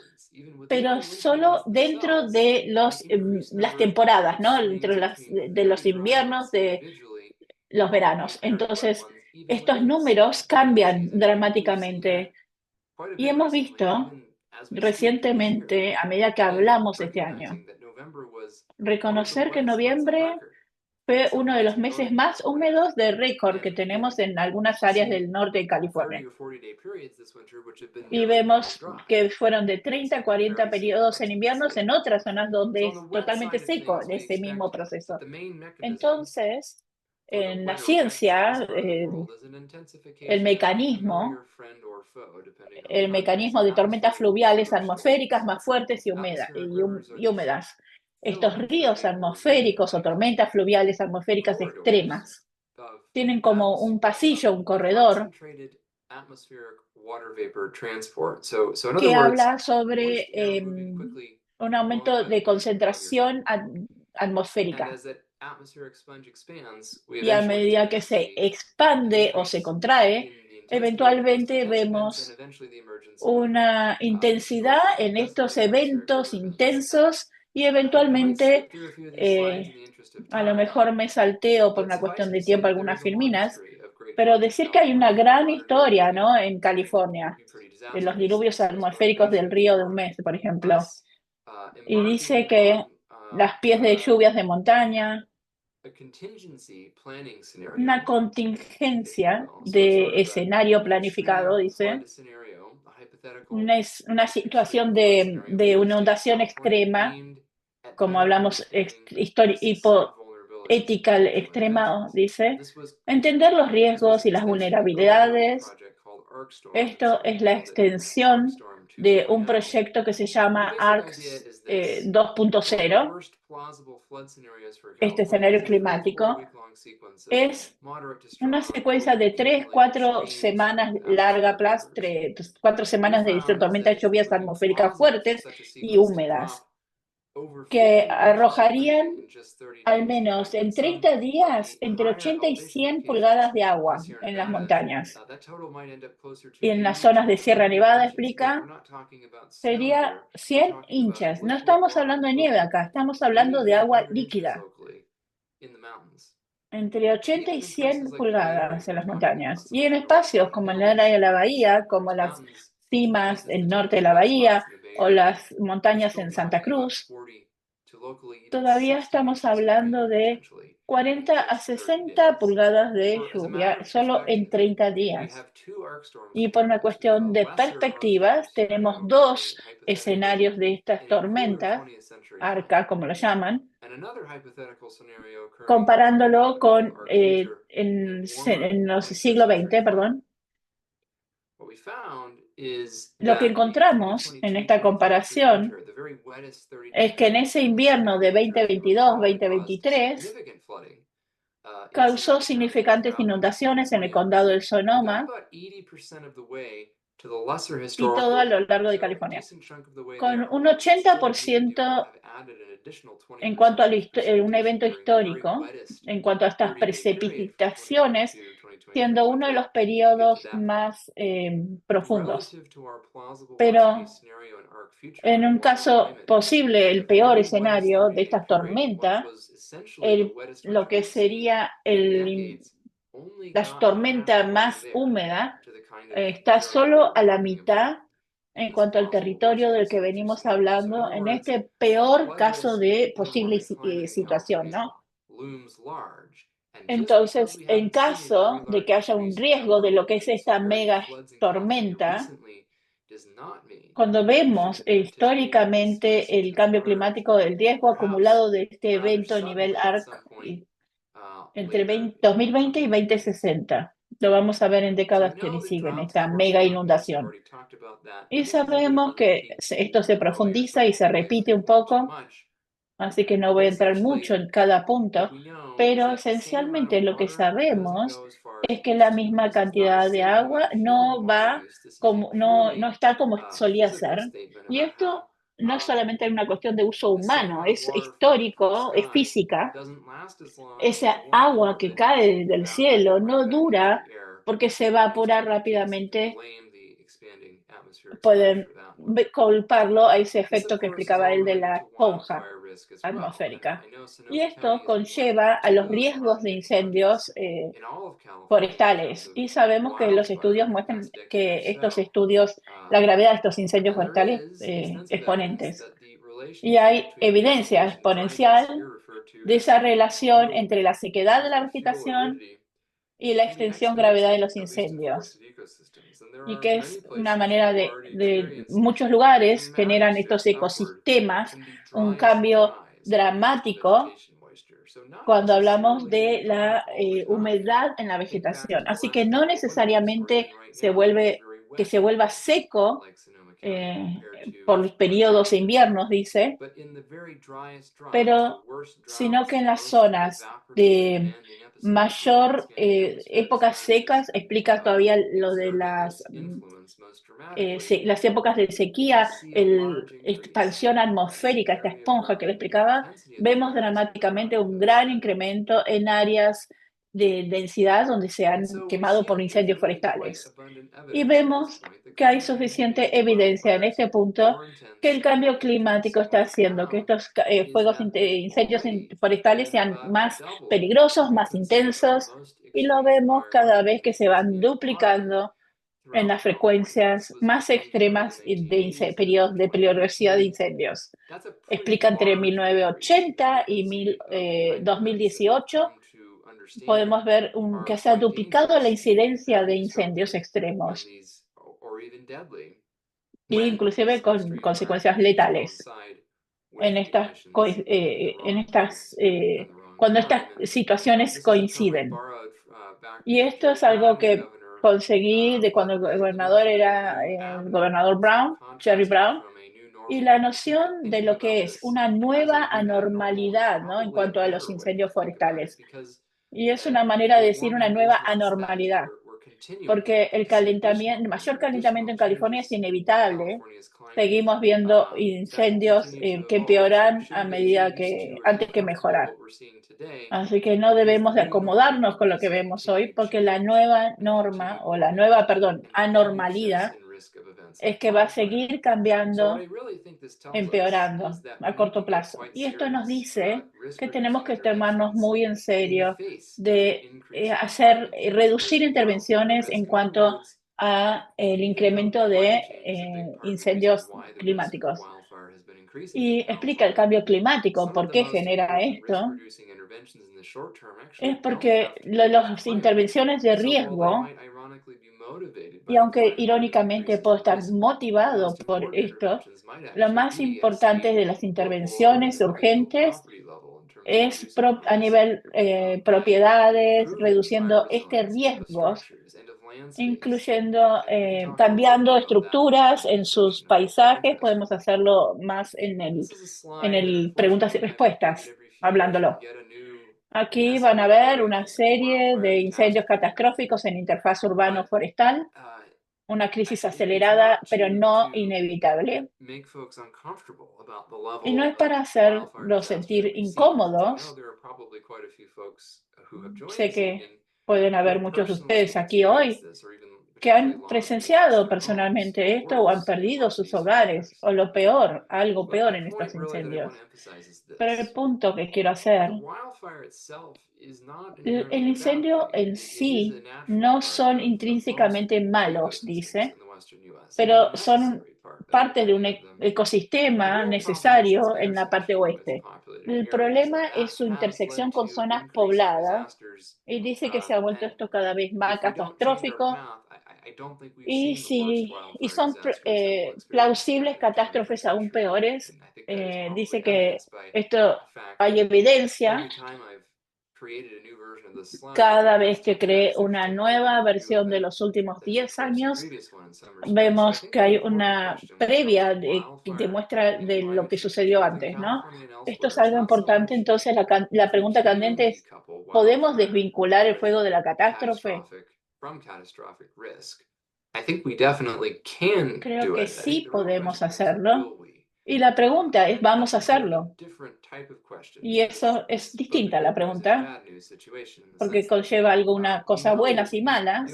pero solo dentro de las temporadas, ¿no? Dentro de los inviernos, de los veranos. Entonces, estos números cambian dramáticamente y hemos visto recientemente, a medida que hablamos este año, reconocer que noviembre fue uno de los meses más húmedos de récord que tenemos en algunas áreas del norte de California. Y vemos que fueron de 30 a 40 periodos en inviernos en otras zonas donde es totalmente seco en ese mismo proceso. Entonces, en la ciencia, el mecanismo, el mecanismo de tormentas fluviales atmosféricas más fuertes y húmedas. Estos ríos atmosféricos o tormentas fluviales atmosféricas extremas tienen como un pasillo, un corredor, que habla sobre un aumento de concentración atmosférica. Y a medida que se expande o se contrae, eventualmente vemos una intensidad en estos eventos intensos y eventualmente, a lo mejor me salteo por una cuestión de tiempo algunas filminas, pero decir que hay una gran historia, ¿no? En California, en los diluvios atmosféricos del río de un mes, por ejemplo. Y dice que las pies de lluvias de montaña, una contingencia de escenario planificado, dice, una situación de inundación extrema, como hablamos, hipoética extrema, dice, entender los riesgos y las vulnerabilidades. Esto es la extensión de un proyecto que se llama ARCS 2.0. Este escenario climático es una secuencia de 3, 4 semanas larga, 4 semanas de tormentas de lluvias atmosféricas fuertes y húmedas, que arrojarían al menos en 30 días entre 80 y 100 pulgadas de agua en las montañas. Y en las zonas de Sierra Nevada, explica, sería 100 hinchas. No estamos hablando de nieve acá, estamos hablando de agua líquida. Entre 80 y 100 pulgadas en las montañas. Y en espacios como en el área de la bahía, como las cimas del norte de la bahía o las montañas en Santa Cruz, todavía estamos hablando de 40 a 60 pulgadas de lluvia solo en 30 días. Y por una cuestión de perspectivas, tenemos dos escenarios de estas tormentas, arca, como lo llaman, comparándolo con en los siglo XX, perdón. Lo que encontramos en esta comparación es que en ese invierno de 2022-2023 causó significantes inundaciones en el condado de Sonoma y todo a lo largo de California, con un 80% en cuanto a un evento histórico, en cuanto a estas precipitaciones, siendo uno de los periodos más profundos. Pero en un caso posible, el peor escenario de esta tormenta, lo que sería la tormenta más húmeda, está solo a la mitad en cuanto al territorio del que venimos hablando en este peor caso de posible situación, ¿no? Entonces, en caso de que haya un riesgo de lo que es esta mega tormenta, cuando vemos históricamente el cambio climático, el riesgo acumulado de este evento a nivel ARC entre 2020 y 2060, lo vamos a ver en décadas que le siguen, esta mega inundación. Y sabemos que esto se profundiza y se repite un poco, así que no voy a entrar mucho en cada punto, pero esencialmente lo que sabemos es que la misma cantidad de agua no va como, no está como solía ser. Y esto no es solamente una cuestión de uso humano, es histórico, es física. Esa agua que cae del cielo no dura porque se evapora rápidamente. Pueden culparlo a ese efecto que explicaba él de la esponja atmosférica. Y esto conlleva a los riesgos de incendios forestales. Y sabemos que los estudios muestran que estos estudios, la gravedad de estos incendios forestales exponentes. Y hay evidencia exponencial de esa relación entre la sequedad de la vegetación y la extensión gravedad de los incendios, y que es una manera de muchos lugares generan estos ecosistemas, un cambio dramático cuando hablamos de la humedad en la vegetación. Así que no necesariamente que se vuelva seco eh, por los periodos e inviernos, dice, pero sino que en las zonas de mayor épocas secas, explica todavía lo de las épocas de sequía, expansión atmosférica, esta esponja que le explicaba, vemos dramáticamente un gran incremento en áreas de densidad donde se han quemado por incendios forestales. Y vemos que hay suficiente evidencia en este punto que el cambio climático está haciendo que estos incendios forestales sean más peligrosos, más intensos, y lo vemos cada vez que se van duplicando en las frecuencias más extremas de periodos de peligrosidad de incendios. Explica entre 1980 y 2018, podemos ver que se ha duplicado la incidencia de incendios extremos, e inclusive con consecuencias letales cuando estas situaciones coinciden. Y esto es algo que conseguí de cuando el gobernador era el gobernador Brown, Jerry Brown, y la noción de lo que es una nueva anormalidad, ¿no? En cuanto a los incendios forestales. Y es una manera de decir una nueva anormalidad, porque el mayor calentamiento en California es inevitable. Seguimos viendo incendios que empeoran antes que mejorar. Así que no debemos de acomodarnos con lo que vemos hoy, porque la nueva norma, o la nueva, perdón, anormalidad, es que va a seguir cambiando, empeorando a corto plazo. Y esto nos dice que tenemos que tomarnos muy en serio de reducir intervenciones en cuanto a el incremento de incendios climáticos. Y explica el cambio climático, por qué genera esto, es porque las intervenciones de riesgo, y aunque irónicamente puedo estar motivado por esto, lo más importante de las intervenciones urgentes es a nivel propiedades, reduciendo este riesgos, incluyendo, cambiando estructuras en sus paisajes. Podemos hacerlo más en el preguntas y respuestas, hablándolo. Aquí van a ver una serie de incendios catastróficos en interfaz urbano-forestal, una crisis acelerada, pero no inevitable. Y no es para hacerlos sentir incómodos. Sé que pueden haber muchos de ustedes aquí hoy que han presenciado personalmente esto o han perdido sus hogares, o lo peor, algo peor en estos incendios. Pero el punto que quiero hacer, el incendio en sí no son intrínsecamente malos, dice, pero son parte de un ecosistema necesario en la parte oeste. El problema es su intersección con zonas pobladas, y dice que se ha vuelto esto cada vez más catastrófico, y son plausibles catástrofes aún peores. Dice que esto hay evidencia cada vez que cree una nueva versión de los últimos 10 años. Vemos que hay una previa de muestra de lo que sucedió antes, ¿no? Esto es algo importante. Entonces la pregunta candente es, ¿podemos desvincular el fuego de la catástrofe? Creo que sí podemos hacerlo. Y la pregunta es, ¿vamos a hacerlo? Y eso es distinta a la pregunta, porque conlleva algunas cosas buenas y malas.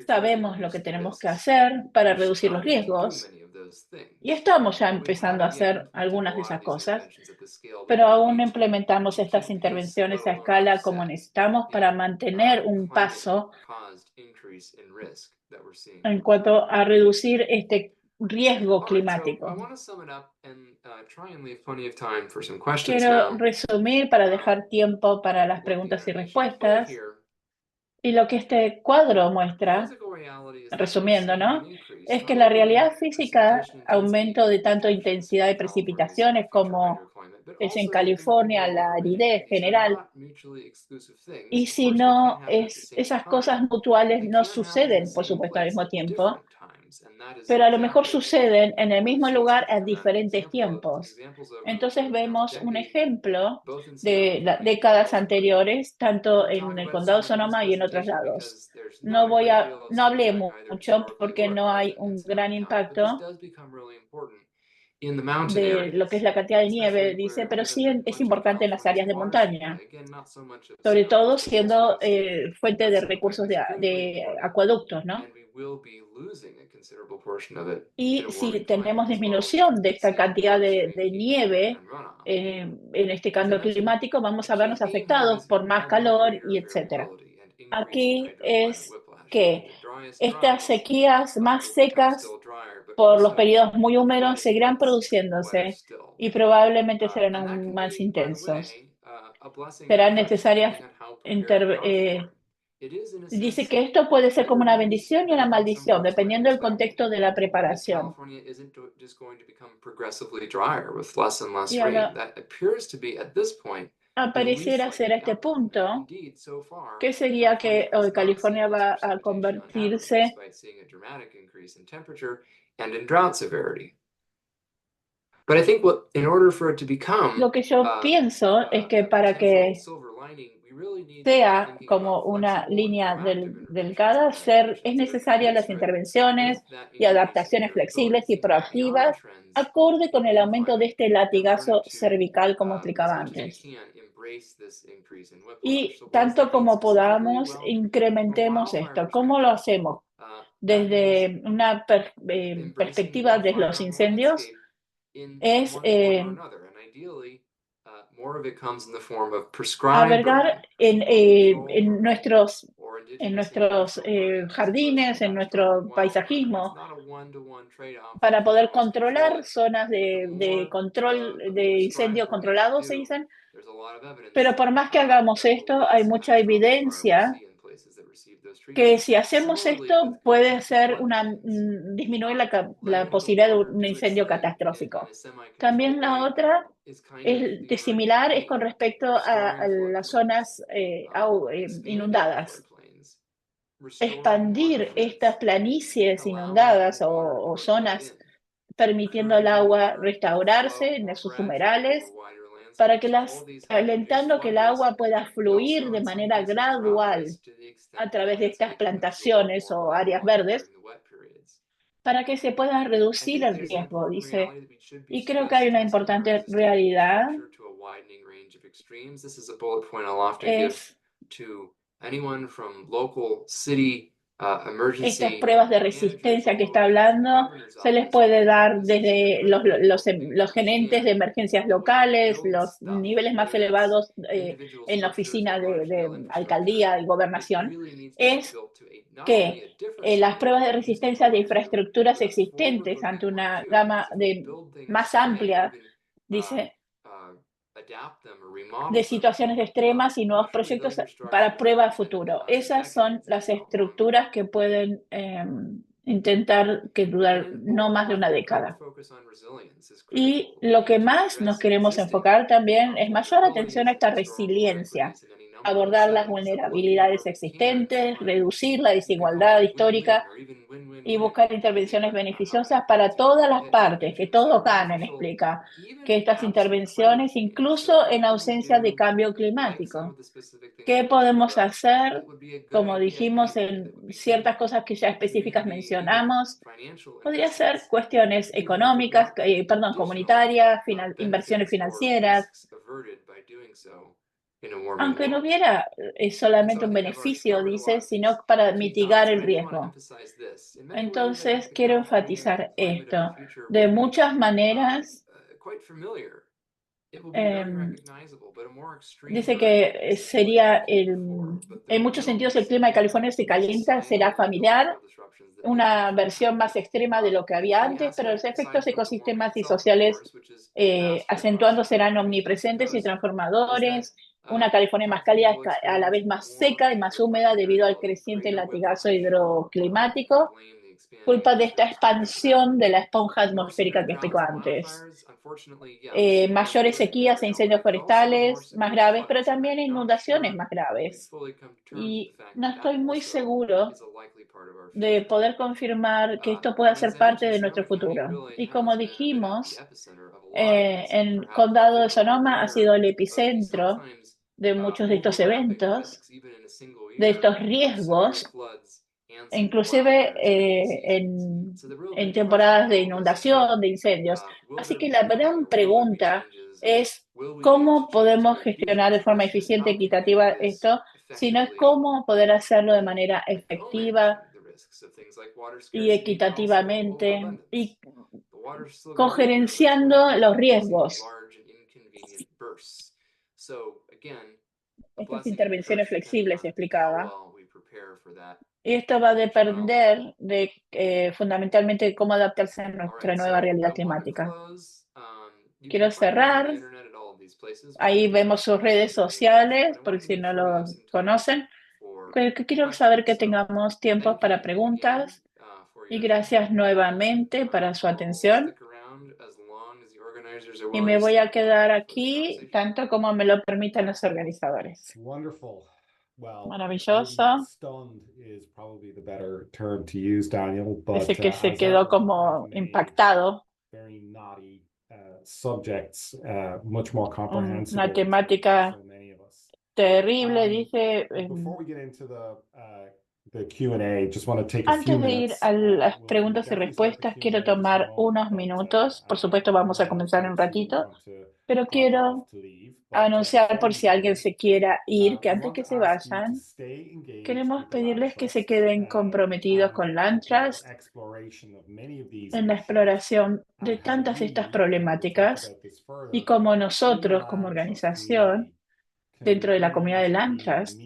Sabemos lo que tenemos que hacer para reducir los riesgos, y estamos ya empezando a hacer algunas de esas cosas, pero aún no implementamos estas intervenciones a escala como necesitamos para mantener un paso en cuanto a reducir este riesgo climático. Quiero resumir para dejar tiempo para las preguntas y respuestas. Y lo que este cuadro muestra, resumiendo, ¿no? Es que la realidad física, aumento de tanto intensidad de precipitaciones como es en California, la aridez general, y si no, esas cosas mutuales no suceden, por supuesto, al mismo tiempo, pero a lo mejor suceden en el mismo lugar a diferentes tiempos. Entonces vemos un ejemplo de las décadas anteriores, tanto en el condado de Sonoma y en otros lados. No hablé mucho porque no hay un gran impacto de lo que es la cantidad de nieve, dice, pero sí es importante en las áreas de montaña, sobre todo siendo fuente de recursos de acueductos, ¿no? Y si tenemos disminución de esta cantidad de nieve en este cambio climático, vamos a vernos afectados por más calor y etcétera. Aquí es que estas sequías más secas por los periodos muy húmedos seguirán produciéndose y probablemente serán aún más intensos. Serán necesarias dice que esto puede ser como una bendición y una maldición, dependiendo del contexto de la preparación. Y ahora apareciera ser a este punto, que sería que hoy California va a convertirse. Lo que yo pienso es que para que sea como una línea delgada, es necesaria las intervenciones y adaptaciones flexibles y proactivas, acorde con el aumento de este latigazo cervical, como explicaba antes. Y tanto como podamos, incrementemos esto. ¿Cómo lo hacemos? Desde una perspectiva de los incendios, es albergar en nuestros en nuestros jardines, en nuestro paisajismo, para poder controlar zonas de control de incendio controlado, se dicen. Pero por más que hagamos esto, hay mucha evidencia que si hacemos esto puede ser disminuir la posibilidad de un incendio catastrófico. También la otra de similar es con respecto a las zonas inundadas. Expandir estas planicies inundadas o zonas permitiendo al agua restaurarse en sus humedales para que alentando que el agua pueda fluir de manera gradual a través de estas plantaciones o áreas verdes para que se pueda reducir el riesgo, dice. Y creo que hay una importante realidad, es estas pruebas de resistencia que está hablando, se les puede dar desde los gerentes de emergencias locales, los niveles más elevados en la oficina de alcaldía y gobernación, es que las pruebas de resistencia de infraestructuras existentes ante una gama más amplia, dice, de situaciones extremas y nuevos proyectos para prueba a futuro. Esas son las estructuras que pueden intentar que durar no más de una década. Y lo que más nos queremos enfocar también es mayor atención a esta resiliencia, abordar las vulnerabilidades existentes, reducir la desigualdad histórica y buscar intervenciones beneficiosas para todas las partes, que todos ganen, explica, que estas intervenciones, incluso en ausencia de cambio climático. ¿Qué podemos hacer? Como dijimos, en ciertas cosas que ya específicas mencionamos, podría ser cuestiones económicas, comunitarias, inversiones financieras, aunque no hubiera solamente un beneficio, dice, sino para mitigar el riesgo. Entonces, quiero enfatizar esto. De muchas maneras, eh, dice que en muchos sentidos el clima de California se calienta, será familiar, una versión más extrema de lo que había antes, pero los efectos ecosistemas y sociales acentuando serán omnipresentes y transformadores. Una California más cálida, a la vez más seca y más húmeda debido al creciente latigazo hidroclimático, culpa de esta expansión de la esponja atmosférica que explicó antes. Mayores sequías e incendios forestales más graves, pero también inundaciones más graves. Y no estoy muy seguro de poder confirmar que esto pueda ser parte de nuestro futuro. Y como dijimos, el condado de Sonoma ha sido el epicentro de muchos de estos eventos, de estos riesgos, inclusive en temporadas de inundación, de incendios. Así que la gran pregunta es cómo podemos gestionar de forma eficiente, equitativa esto, sino es cómo poder hacerlo de manera efectiva y equitativamente y cogerenciando los riesgos. Estas intervenciones flexibles, se explicaba. Y esto va a depender de fundamentalmente de cómo adaptarse a nuestra nueva realidad climática. Quiero cerrar. Ahí vemos sus redes sociales, por si no lo conocen. Quiero saber que tengamos tiempo para preguntas y gracias nuevamente para su atención. Y me voy a quedar aquí tanto como me lo permitan los organizadores. Maravilloso. Dice que se quedó como impactado. Una temática terrible, dice. Antes de ir a las preguntas y respuestas, quiero tomar unos minutos. Por supuesto, vamos a comenzar en un ratito, pero quiero anunciar por si alguien se quiera ir, que antes que se vayan, queremos pedirles que se queden comprometidos con Land Trust en la exploración de tantas estas problemáticas y como nosotros, como organización, dentro de la comunidad de Land Trust,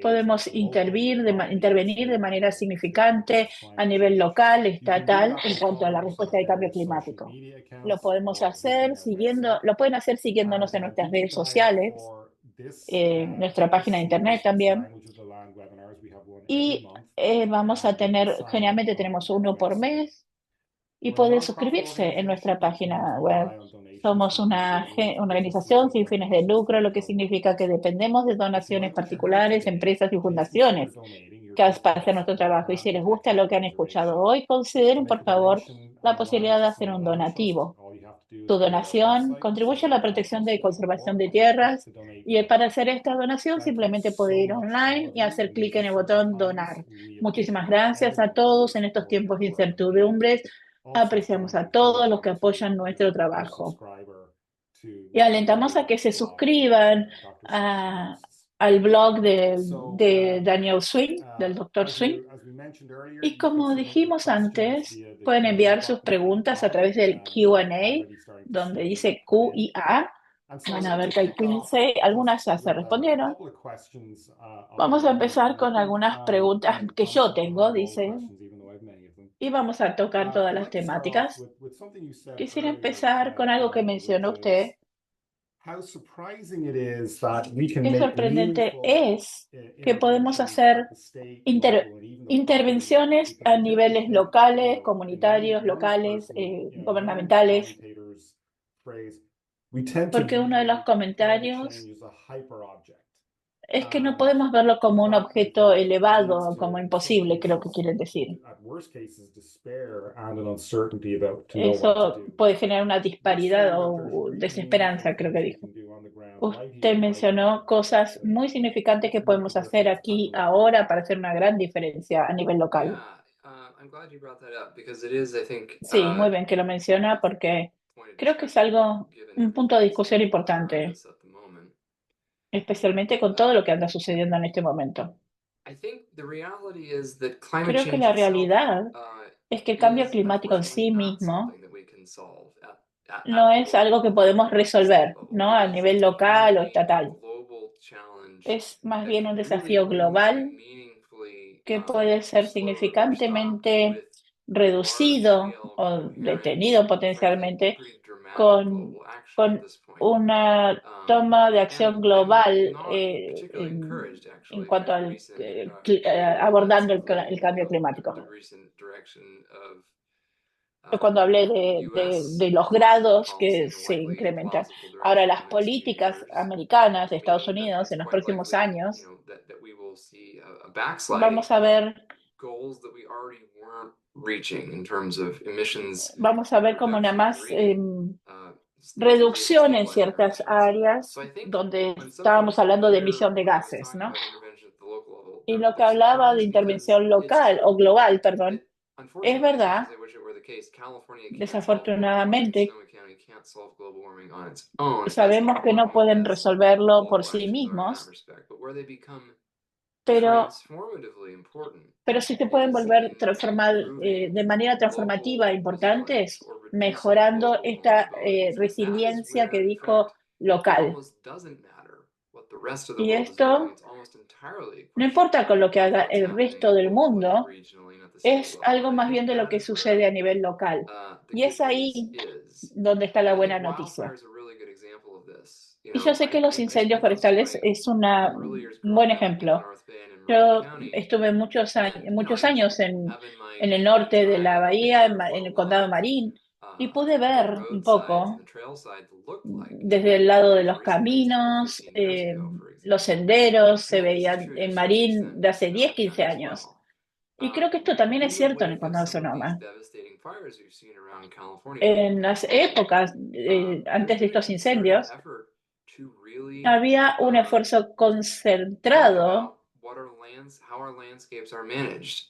Podemos intervenir de manera significante a nivel local, estatal, en cuanto a la respuesta al cambio climático. Lo podemos hacer siguiendo, lo pueden hacer siguiéndonos en nuestras redes sociales, nuestra página de internet también. Y vamos a tener, generalmente tenemos uno por mes y puede suscribirse en nuestra página web. Somos una organización sin fines de lucro, lo que significa que dependemos de donaciones particulares, empresas y fundaciones para hacer nuestro trabajo. Y si les gusta lo que han escuchado hoy, consideren por favor la posibilidad de hacer un donativo. Tu donación contribuye a la protección y conservación de tierras y para hacer esta donación simplemente puede ir online y hacer clic en el botón donar. Muchísimas gracias a todos en estos tiempos de incertidumbres. Apreciamos a todos los que apoyan nuestro trabajo y alentamos a que se suscriban al blog de Daniel Swing, del Dr. Swing. Y como dijimos antes, pueden enviar sus preguntas a través del Q&A, donde dice Q y A. Van a ver que hay 15, algunas ya se respondieron. Vamos a empezar con algunas preguntas que yo tengo, dice, y vamos a tocar todas las temáticas. Quisiera empezar con algo que mencionó usted. Qué sorprendente es que podemos hacer intervenciones a niveles locales, comunitarios, locales, gubernamentales, porque uno de los comentarios es que no podemos verlo como un objeto elevado, como imposible, creo que quieren decir. Eso puede generar una disparidad o desesperanza, creo que dijo. Usted mencionó cosas muy significantes que podemos hacer aquí ahora para hacer una gran diferencia a nivel local. Yeah, I'm glad you brought that up because it is, I think, Sí, muy bien que lo menciona porque point of creo que es discussion algo, given un punto de discusión around importante, us at the moment. especialmente con todo lo que anda sucediendo en este momento. I think the reality is that climate Creo que change la itself realidad es que el cambio is climático en unfortunately sí not mismo something that we can solve no at the es algo local que level podemos or at the state resolver, level. ¿no? It A is nivel local o genuinely a estatal. global challenge Es más that bien un can desafío really only be global meaningfully que puede ser slowed or stopped significantemente with large reducido scale o coherent detenido and frankly potencialmente pretty dramatic con, global action at con this point. una toma de And acción I'm global not particularly encouraged en actually cuanto by al recent global abordando events, el including cambio climático. the recent direction of Yo cuando hablé US de los climate grados policy que in a se likely and incrementan. plausible Ahora, direction in las the next few políticas years, americanas de Estados mean that Unidos it's en los quite próximos likely, años, that we will see a backsliding vamos a of ver, goals that we already weren't reaching in terms of emissions vamos a ver como una reduction más to reducción en stabilize our ciertas emissions. So áreas I think donde when some estábamos folks hablando de hear emisión de when I was gases, talking ¿no? about intervention at the local level, Y lo que they're hablaba de surprised because intervención it's local o true. global, perdón, es Unfortunately, as much as verdad, I wish it were the case, California can't solve global warming. desafortunadamente, Sonoma County can't solve global warming on its own, sabemos que no pueden as resolverlo por local sí actions are in that mismos, respect. But where they become pero transformatively important sí se pueden is volver in improving de manera transformativa local importantes, resilience or reducing mejorando local esta vulnerabilities. And that is resiliencia que where, in dijo fact, it local. almost doesn't matter what the rest of the Y world is doing. esto It's almost entirely a no question importa con lo que of haga what's el resto happening del locally, mundo, regionally, and at the state es level. algo And I más bien think de lo that que is where sucede a nivel local. the Y good es news ahí is. donde está la And I think buena wildfire noticia. is a really good example of this. Y yo sé que los I incendios spent most of forestales my es un early years buen growing up in the ejemplo. North Bay and in Marin Yo County. estuve And, muchos I just años have in en el my mind's norte de la eye a bahía, picture of what en a el condado lot de of Marín, y pude the ver un roadsides and poco the trailsides looked like desde el lado de as los recently as 10 or caminos, 15 years ago, for los example. senderos, se And that is veían true to en a certain Marín extent de in hace 10 Sonoma 15 County as años. well. Y creo que esto también es In the cierto en el wake of condado de some of these Sonoma. devastating fires we've seen around California over the En las past decade, épocas there's antes de been a estos concerted incendios, effort to really había un esfuerzo think concentrado about how our landscapes are managed.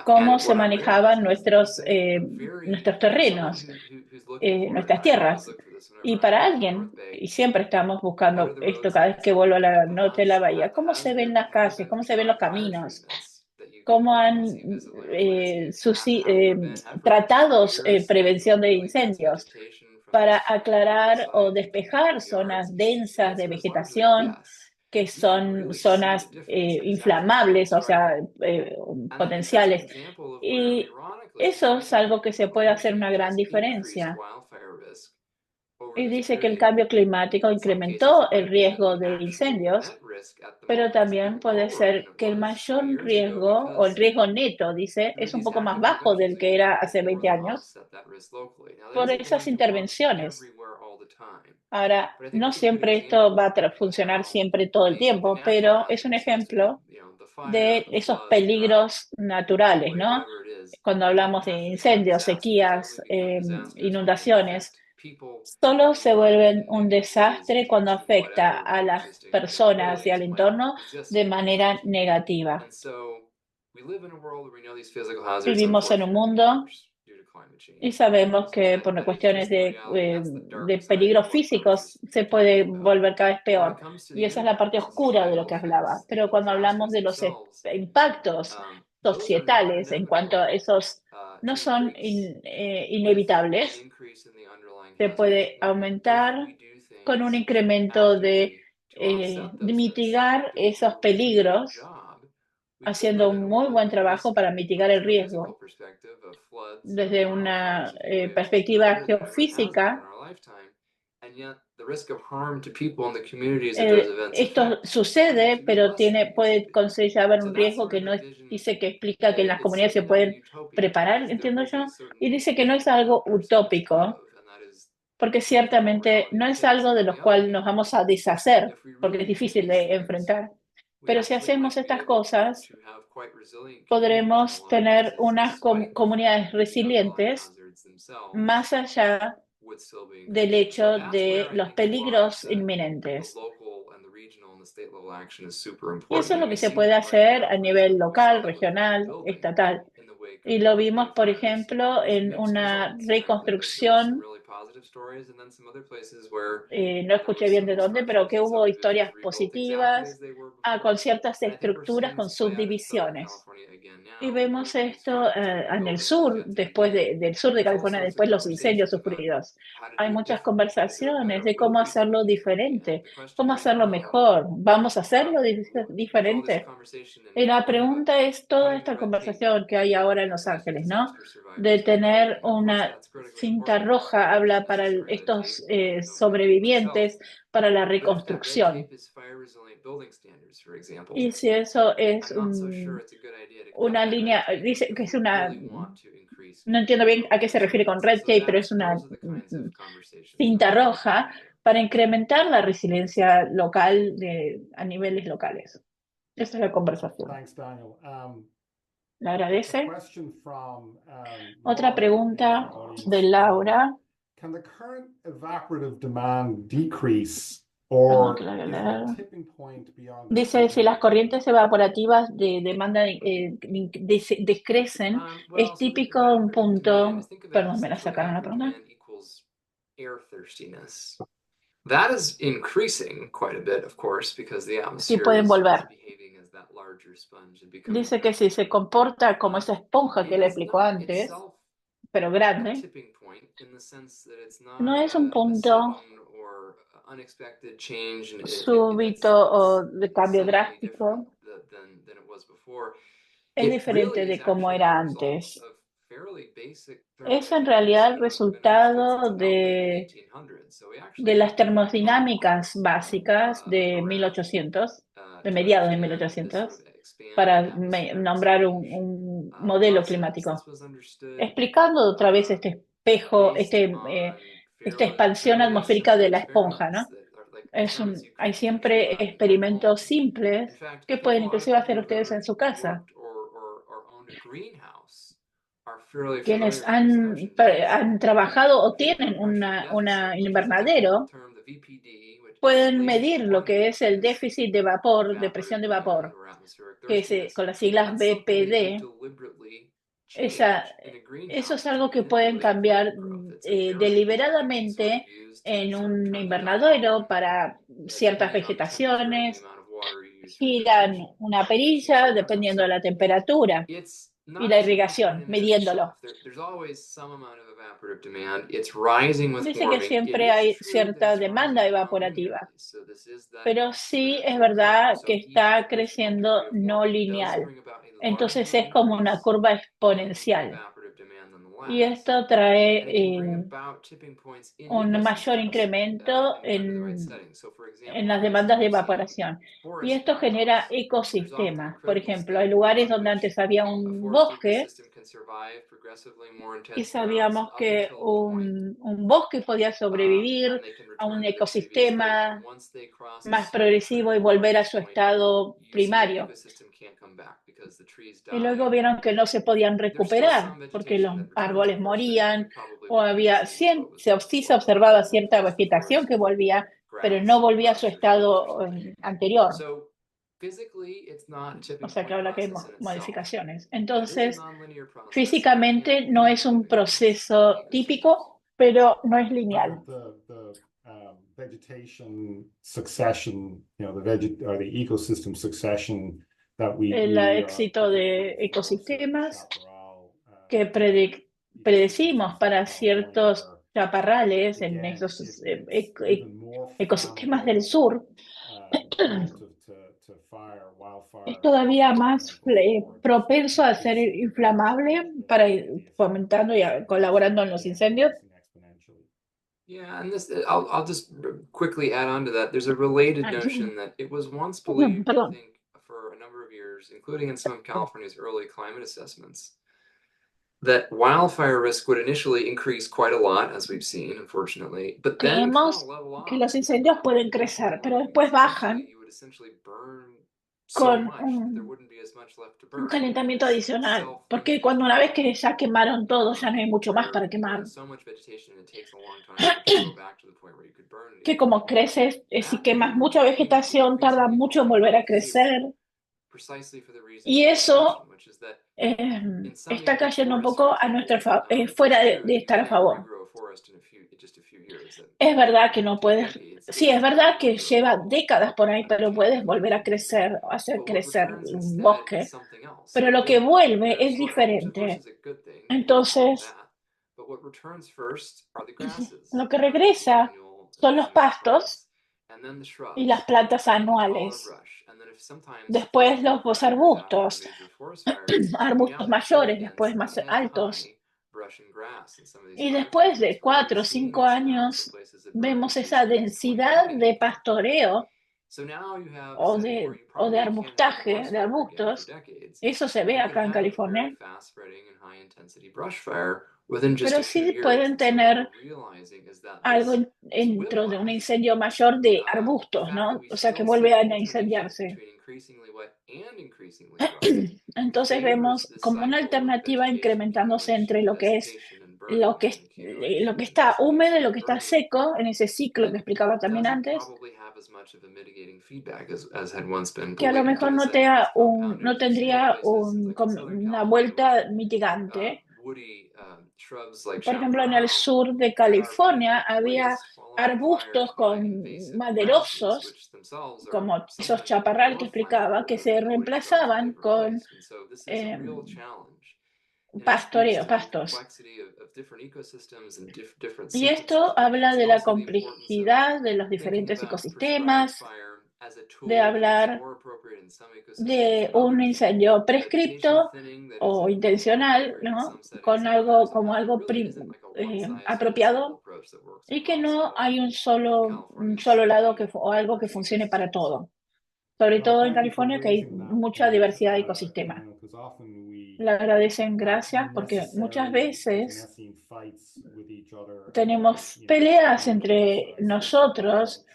cómo And se what I'm manejaban realizing is that it's a very, nuestros as someone terrenos, who's looking for it, nuestras and I always tierras. look for this Y whenever I'm para in the alguien, North Bay, y siempre estamos what are buscando the esto cada vez que roadsides? vuelvo a la norte de la bahía, cómo se Has ven there las ever calles, been cómo se ven los prescribed fire caminos, treatments that you cómo can han see visibly on the landscape? Have there been efforts to tratados clear some of the prevención de really dense incendios vegetation from the para surrounding aclarar o roadsides and despejar community yards? zonas The densas de answer is largely vegetación yes. que son really see the zonas difference exactly. inflamables, o So sea, and I think that's an potenciales. example of where, Y ironically, eso es algo climate que se puede hacer una gran changes increased diferencia. wildfire risk over Y this dice que el period. cambio climático In some cases, incrementó it el might be that riesgo the de actual incendios, net risk at the pero moment is también even puede lower than ser it que el was mayor 20 years ago riesgo o el because riesgo neto, dice, through es un these poco más active bajo interventions, del we've que been era able to hace more 20 than años offset that risk locally. Now, that por isn't esas going to work intervenciones. everywhere all the time, Ahora, but I think no it's a good siempre esto va example a of funcionar how siempre todo el the tiempo, natural pero es un hazards system, ejemplo the fire, de the esos flood, the drought, peligros heat naturales, wave, ¿no? whatever it is, Cuando they hablamos de have to become incendios, disasters. They sequías, only become disasters when they inundaciones, affect people solo and the se environment vuelven in un negative ways in desastre cuando terms of afecta whatever a las pre-existing personas y al capabilities might entorno exist de in the manera region. negativa. And so we live in a world where we know these physical hazards Vivimos en un unfortunately get mundo worse due to climate y change. sabemos que And por that is cuestiones just the reality, and that's the de dark side of peligros what Carmen físicos was se puede talking about. volver cada vez When it peor. comes to Y the esa es la parte impacts, the oscura de lo societal que hablaba. effects, Pero the cuando hablamos disasters de los themselves, impactos those are not societales en cuanto inevitable a esos, no to son increase with an inevitables, increase in the underlying se hazard puede component if aumentar we do con un things incremento actively to offset de those risks. So mitigar if we esos do a really good peligros, job, we could haciendo live in un a muy world buen where the trabajo risk para mitigar from a el geophysical riesgo perspective of floods and desde wildfires una and heat waves is perspectiva greater than it ever has been in geofísica. our lifetime. And yet the risk of harm to people in the communities that those events Esto affect tend sucede, to be pero less than it used to puede be. conllevar So un that's riesgo sort que of a no vision. dice que explica que en las It's comunidades se certainly not a pueden utopia preparar, because there entiendo will be yo, y certain dice que no es algo impacts to which to utópico, live, and that is porque the difficult ciertamente reality no we es face. algo de On los the other cuales nos hand, vamos a deshacer, if we porque really es do difícil these de things, enfrentar. we Pero si actually hacemos might be estas able cosas, to have quite resilient communities in a podremos lot of tener cases, unas despite the fact comunidades that the underlying resilientes hazards themselves más allá would still be del increasing. So hecho that's de where I los think, as Ryan peligros said, the inminentes. local and the regional and the state level action is super Y eso important. es And lo we que se see puede that right hacer now, a for nivel example. We saw local, that with the regional, rebuilding estatal. in the wake of Y the lo California vimos, por fires ejemplo, with en mixed una results. Frankly, there were some reconstrucción, really positive stories, and then some other places where no there were escuché bien de some dónde, pero structures que and hubo subdivisions historias rebuilt exactly as positivas they were con before. ciertas And I think we're estructuras, seeing con this play out in Southern subdivisiones. California again Y now, where vemos these esto fires are en el rebuilding and sur, affecting después again. del sur de There's all California, sorts of después los incendios conversations about sufridos. how to Hay do it muchas differently, how to do it conversaciones better, de will cómo we do hacerlo it differently? And diferente, the question cómo is hacerlo how. mejor. ¿Vamos a hacerlo With all this diferente? conversation Y in la California, pregunta es toda cutting the esta red tape conversación que hay ahora en that Los ties with Ángeles, ¿no? disaster De survivors and tener rebuilding. Of course, una that's critically cinta important, roja, and it's habla para necessary, that tape, estos no doubt myself. sobrevivientes para la But if that red reconstrucción. tape is fire resilient building standards, for example, Y si eso es I'm not so sure it's a good idea to cut una that red línea, tape dice que if es we una, really want to increase no entiendo bien a capability qué and se refiere con resilience. red So tape, pero es una those are the kinds of conversations that cinta I think we roja need to para incrementar la resiliencia local a niveles locales. Esa es la conversación. Thanks, Daniel. ¿Le A agradece? question from Otra Laura in pregunta our de audience. Laura. Can the current evaporative demand decrease, Perdón, que or la voy a is the leer. tipping point beyond a Dice, si certain las level? corrientes evaporativas de demanda decrecen, well, es so the típico un evaporative demand is, punto, think of it as perdón, me la essentially sacaron la active pregunta. demand equals air thirstiness. That is increasing quite a bit, of course, because the Sí atmosphere pueden is volver. behaving as that larger sponge and becoming Dice que si richer. se comporta como esa esponja It que le is explicó not antes, itself pero a grande, tipping point in the sense that it's no not es un a punto sudden or unexpected change, and súbito o de it's cambio suddenly different drástico, than it was before. es It diferente really is de cómo actually the era result antes. of fairly basic Es en thermodynamics realidad el that have been understood since resultado about the mid 1800s. So we de actually las come termodinámicas básicas de around 1800, de to mediados de understand this sort of 1800, expanding para atmospheric nombrar circulation un modelo process. This climático. was understood Explicando otra vez este espejo, based on esta expansión fairly atmosférica simple de la esponja, ¿no? experiments that are like experiments you Hay could control siempre at your experimentos home. In simples fact, I que think a pueden lot of inclusive people hacer who've ustedes en ever su casa. worked or owned a greenhouse are fairly Quienes familiar with this notion because han trabajado o vapor tienen pressure una deficit, which is the technical invernadero, term, the VPD, which is at pueden least medir lo one que es el basis déficit de of vapor, de presión evaporative de demand vapor, or atmospheric que thirstiness. con las siglas That's something that you BPD. deliberately Esa, change in a eso es greenhouse to algo que pueden manipulate cambiar plant growth. It's a variable that you can sort of deliberadamente use to en sort of un turn the dial invernadero para ciertas depending on the temperature and the vegetaciones, amount of water you use for giran irrigation. una It makes things perilla sort of run out. dependiendo de So la temperatura. it's y la irrigación, midiéndolo. Dice que siempre hay cierta demanda evaporativa, pero sí es verdad que está creciendo no lineal. Entonces es como una curva exponencial. Y esto trae un mayor incremento en las demandas de evaporación. Y esto genera ecosistemas. Por ejemplo, hay lugares donde antes había un bosque y sabíamos que un bosque podía sobrevivir a un ecosistema más progresivo y volver a su estado primario. Y luego vieron que no se podían recuperar porque los árboles morían o sí se observaba cierta vegetación que volvía, pero no volvía a su estado anterior. O sea que ahora que hay modificaciones. Entonces, físicamente no es un proceso típico, pero no es lineal. Vegetation succession, the ecosystem succession that El éxito de ecosistemas que predecimos para ciertos chaparrales en esos ecosistemas del sur es todavía más propenso a ser inflamable para ir fomentando y colaborando en los incendios. Yeah, and I'll just quickly add on to that. There's a related notion that it was once believed, I Perdón. think, for a number of years, including in some of California's early climate assessments, that wildfire risk would initially increase quite a lot, as we've seen, unfortunately, but then kind of Creemos level off. que los incendios pueden crecer, pero después bajan You would essentially burn so con much that there wouldn't be as much left to un burn. calentamiento adicional, porque cuando una vez que ya quemaron todo, ya no hay mucho más para quemar. So much vegetation, it takes a long time to go back to the point where you could burn it Que again. como creces, si quemas mucha vegetación, tarda mucho en volver a crecer. Y eso está cayendo un poco a fuera de estar a favor. Es verdad que no puedes, sí, es verdad que lleva décadas por ahí, pero puedes volver a crecer, hacer crecer un bosque, pero lo que vuelve es diferente. Entonces, lo que regresa son los pastos y las plantas anuales. Después los arbustos, arbustos mayores, después más altos. Y después de 4 o 5 años vemos esa densidad de pastoreo o de arbustaje, de arbustos. Eso se ve acá en California. Pero sí pueden tener algo dentro de un incendio mayor de arbustos, ¿no? O sea, que vuelve a incendiarse. Entonces vemos como una alternativa incrementándose entre lo que está húmedo y lo que está seco en ese ciclo que explicaba también antes, que a lo mejor no tendría una vuelta mitigante. Por ejemplo, en el sur de California había arbustos maderosos, como esos chaparral que explicaba, que se reemplazaban con pastos. Y esto habla de la complejidad de los diferentes ecosistemas, de hablar de un incendio prescripto o intencional, ¿no? Con algo como algo apropiado y que no hay un solo lado o algo que funcione para todo. Sobre todo en California, que hay mucha diversidad de ecosistemas. Le agradecen gracias porque muchas veces tenemos peleas entre nosotros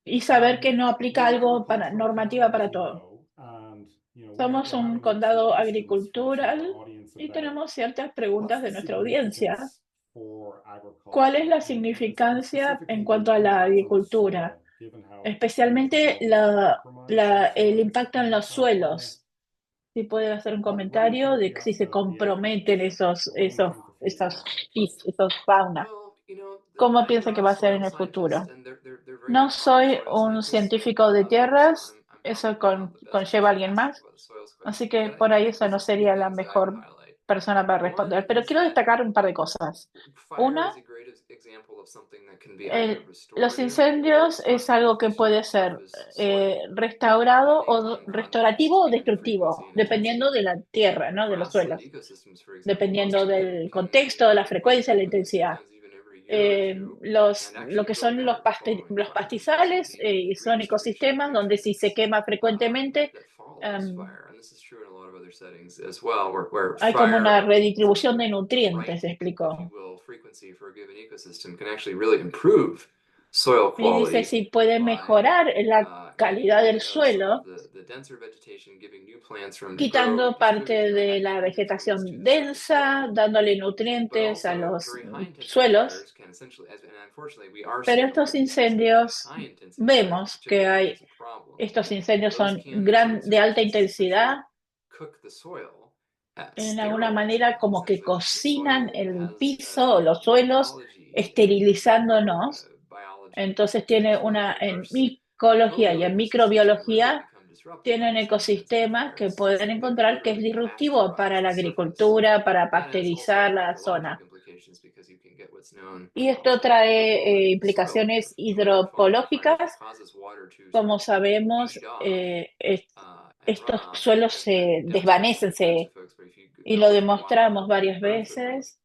y saber que no aplica algo normativa para todo. Somos un condado agricultural y tenemos ciertas preguntas de nuestra audiencia. ¿Cuál es la significancia en cuanto a la agricultura? Especialmente el impacto en los suelos. Si puede hacer un comentario de si se comprometen esos fauna. ¿Cómo piensa que va a ser en el futuro? No soy un científico de tierras, eso the best conlleva a person to alguien ask más. about the soils Así question. que But por I ahí think esa no there's a few sería la things that I would mejor highlight. persona para One responder. Pero is quiero that destacar un par de cosas. fire is Una, a great example of something that can be either los restorative or incendios es not algo que efficient puede ser surface soil, restaurado depending o on restaurativo context o and frequency destructivo, and dependiendo intensity. de la tierra, ¿no? De los Grassland suelos, ecosystems, for example, dependiendo del can contexto, de la frecuencia, de la quickly, intensidad. sometimes even every year or two, and Lo actually que go son better following los fire. So this would pastizales be son restoration ecosistemas donde si se nutrients quema frecuentemente, that follows em, fire. And this is true in a lot of other settings as well, where hay como una fire, redistribución de the right, nutrientes, if you explicó. will, frequency for a given ecosystem can actually really improve soil Y dice, quality si puede by mejorar la calidad del making some of suelo, the denser vegetation, giving new plants room to grow and quitando parte distributing that de la nutrients to vegetación the surface densa, soil. dándole But nutrientes a also, los very high intensity suelos. fires can essentially, and unfortunately, we are Pero seeing a lot estos of these recently, incendios, high intensity fires in vemos que particular, which is a problem. estos incendios Those son can, in certain de alta circumstances, intensidad, essentially cook the soil, en alguna sterilizing manera it. como que Essentially, the cocinan soil el has piso o los an suelos, ecology and esterilizándonos. microbiology Entonces tiene potentially una, en adverse. micología y Total en ecosystems can really microbiología, become disrupted by tienen these high intensity ecosistemas que fires, since pueden they can encontrar que es literally disruptivo para pasteurize la the surface. agricultura, para That has also pasteurizar la hydrologic zona. implications because you can get what's known Y esto as trae hypochlorite soil implicaciones later following fires that hidropológicas. causes water to sort Como of sabemos, bead off and run estos off suelos and se devastate desvanecen, cancer folks. But if you y lo know if demostramos wildfire varias burns with veces.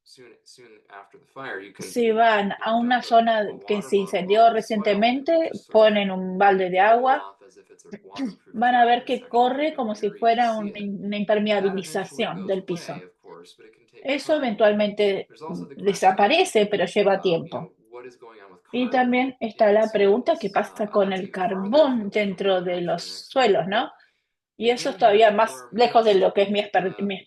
soon after the fire, you can Si van a una dump zona a que water se bottle incendió onto the soil and it will recientemente, just sort of ponen un balde de roll agua, off as if it's a waterproof van a ver jacket. It's que actually corre very como si eerie to fuera see it. una That eventually impermeabilización goes del away, piso. of course, but it can take Eso time. eventualmente There's also the question desaparece, pero lleva of tiempo. what is going on with Y carbon también está in la pregunta, ¿qué soils. pasa And con that's el even farther carbón afield from dentro me de los actually an expert. suelos, ¿no? Y eso es Again, here todavía there más are lejos de mixed lo que es mi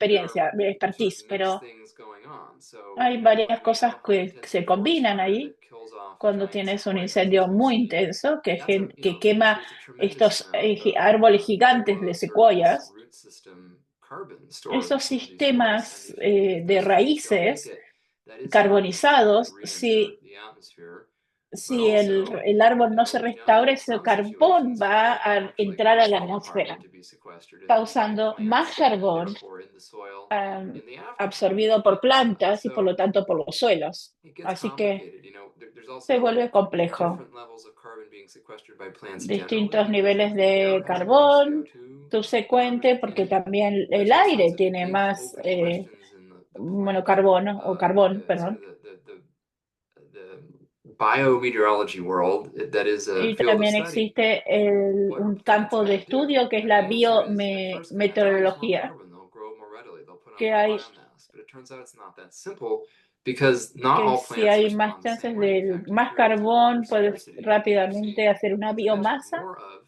there are experiencia, mi sort of expertise, mixed pero things going on. So hay varias when we have cosas a high que se intensity forest combinan fire ahí that kills off cuando giant tienes un sequoias, as incendio we've muy seen, intenso that's que quema there's a tremendous estos amount gigantes de below surface secuoyas. root system carbon stored in Esos some of these forests. And sistemas if de those trees don't make raíces it, that is harmful. It's not going to carbonizados, re-enter the atmosphere. But si also, el árbol no se we know restaura, in ese some carbón situations va fire can a actually entrar a cause la more carbon atmósfera, to be sequestered by causando más plants and carbón therefore in the soil um, in the aftermath. absorbido por plantas y por lo So tanto por los suelos. it gets Así que complicated. There's se also vuelve complejo. different levels of carbon being sequestered by plants generally Distintos because niveles as the de air has more carbón CO2 carbon subsecuente, in porque it. también There's el all sorts aire of tiene big más open questions in the bueno, plant, carbono o carbón, sort perdón. of the biometeorology world that is a Y field of también study. existe What are un plants campo de going to do? estudio que es And the la answer is at first glance, oh, use more biometeorología, carbon, they'll grow more readily, they'll put on que more hay biomass. But it turns out it's not that simple because not que all si plants hay más respond the chances same way. In de fact, in más periods of carbón, puedes overscarcity, we've rápidamente seen hacer una exponentially biomasa, more of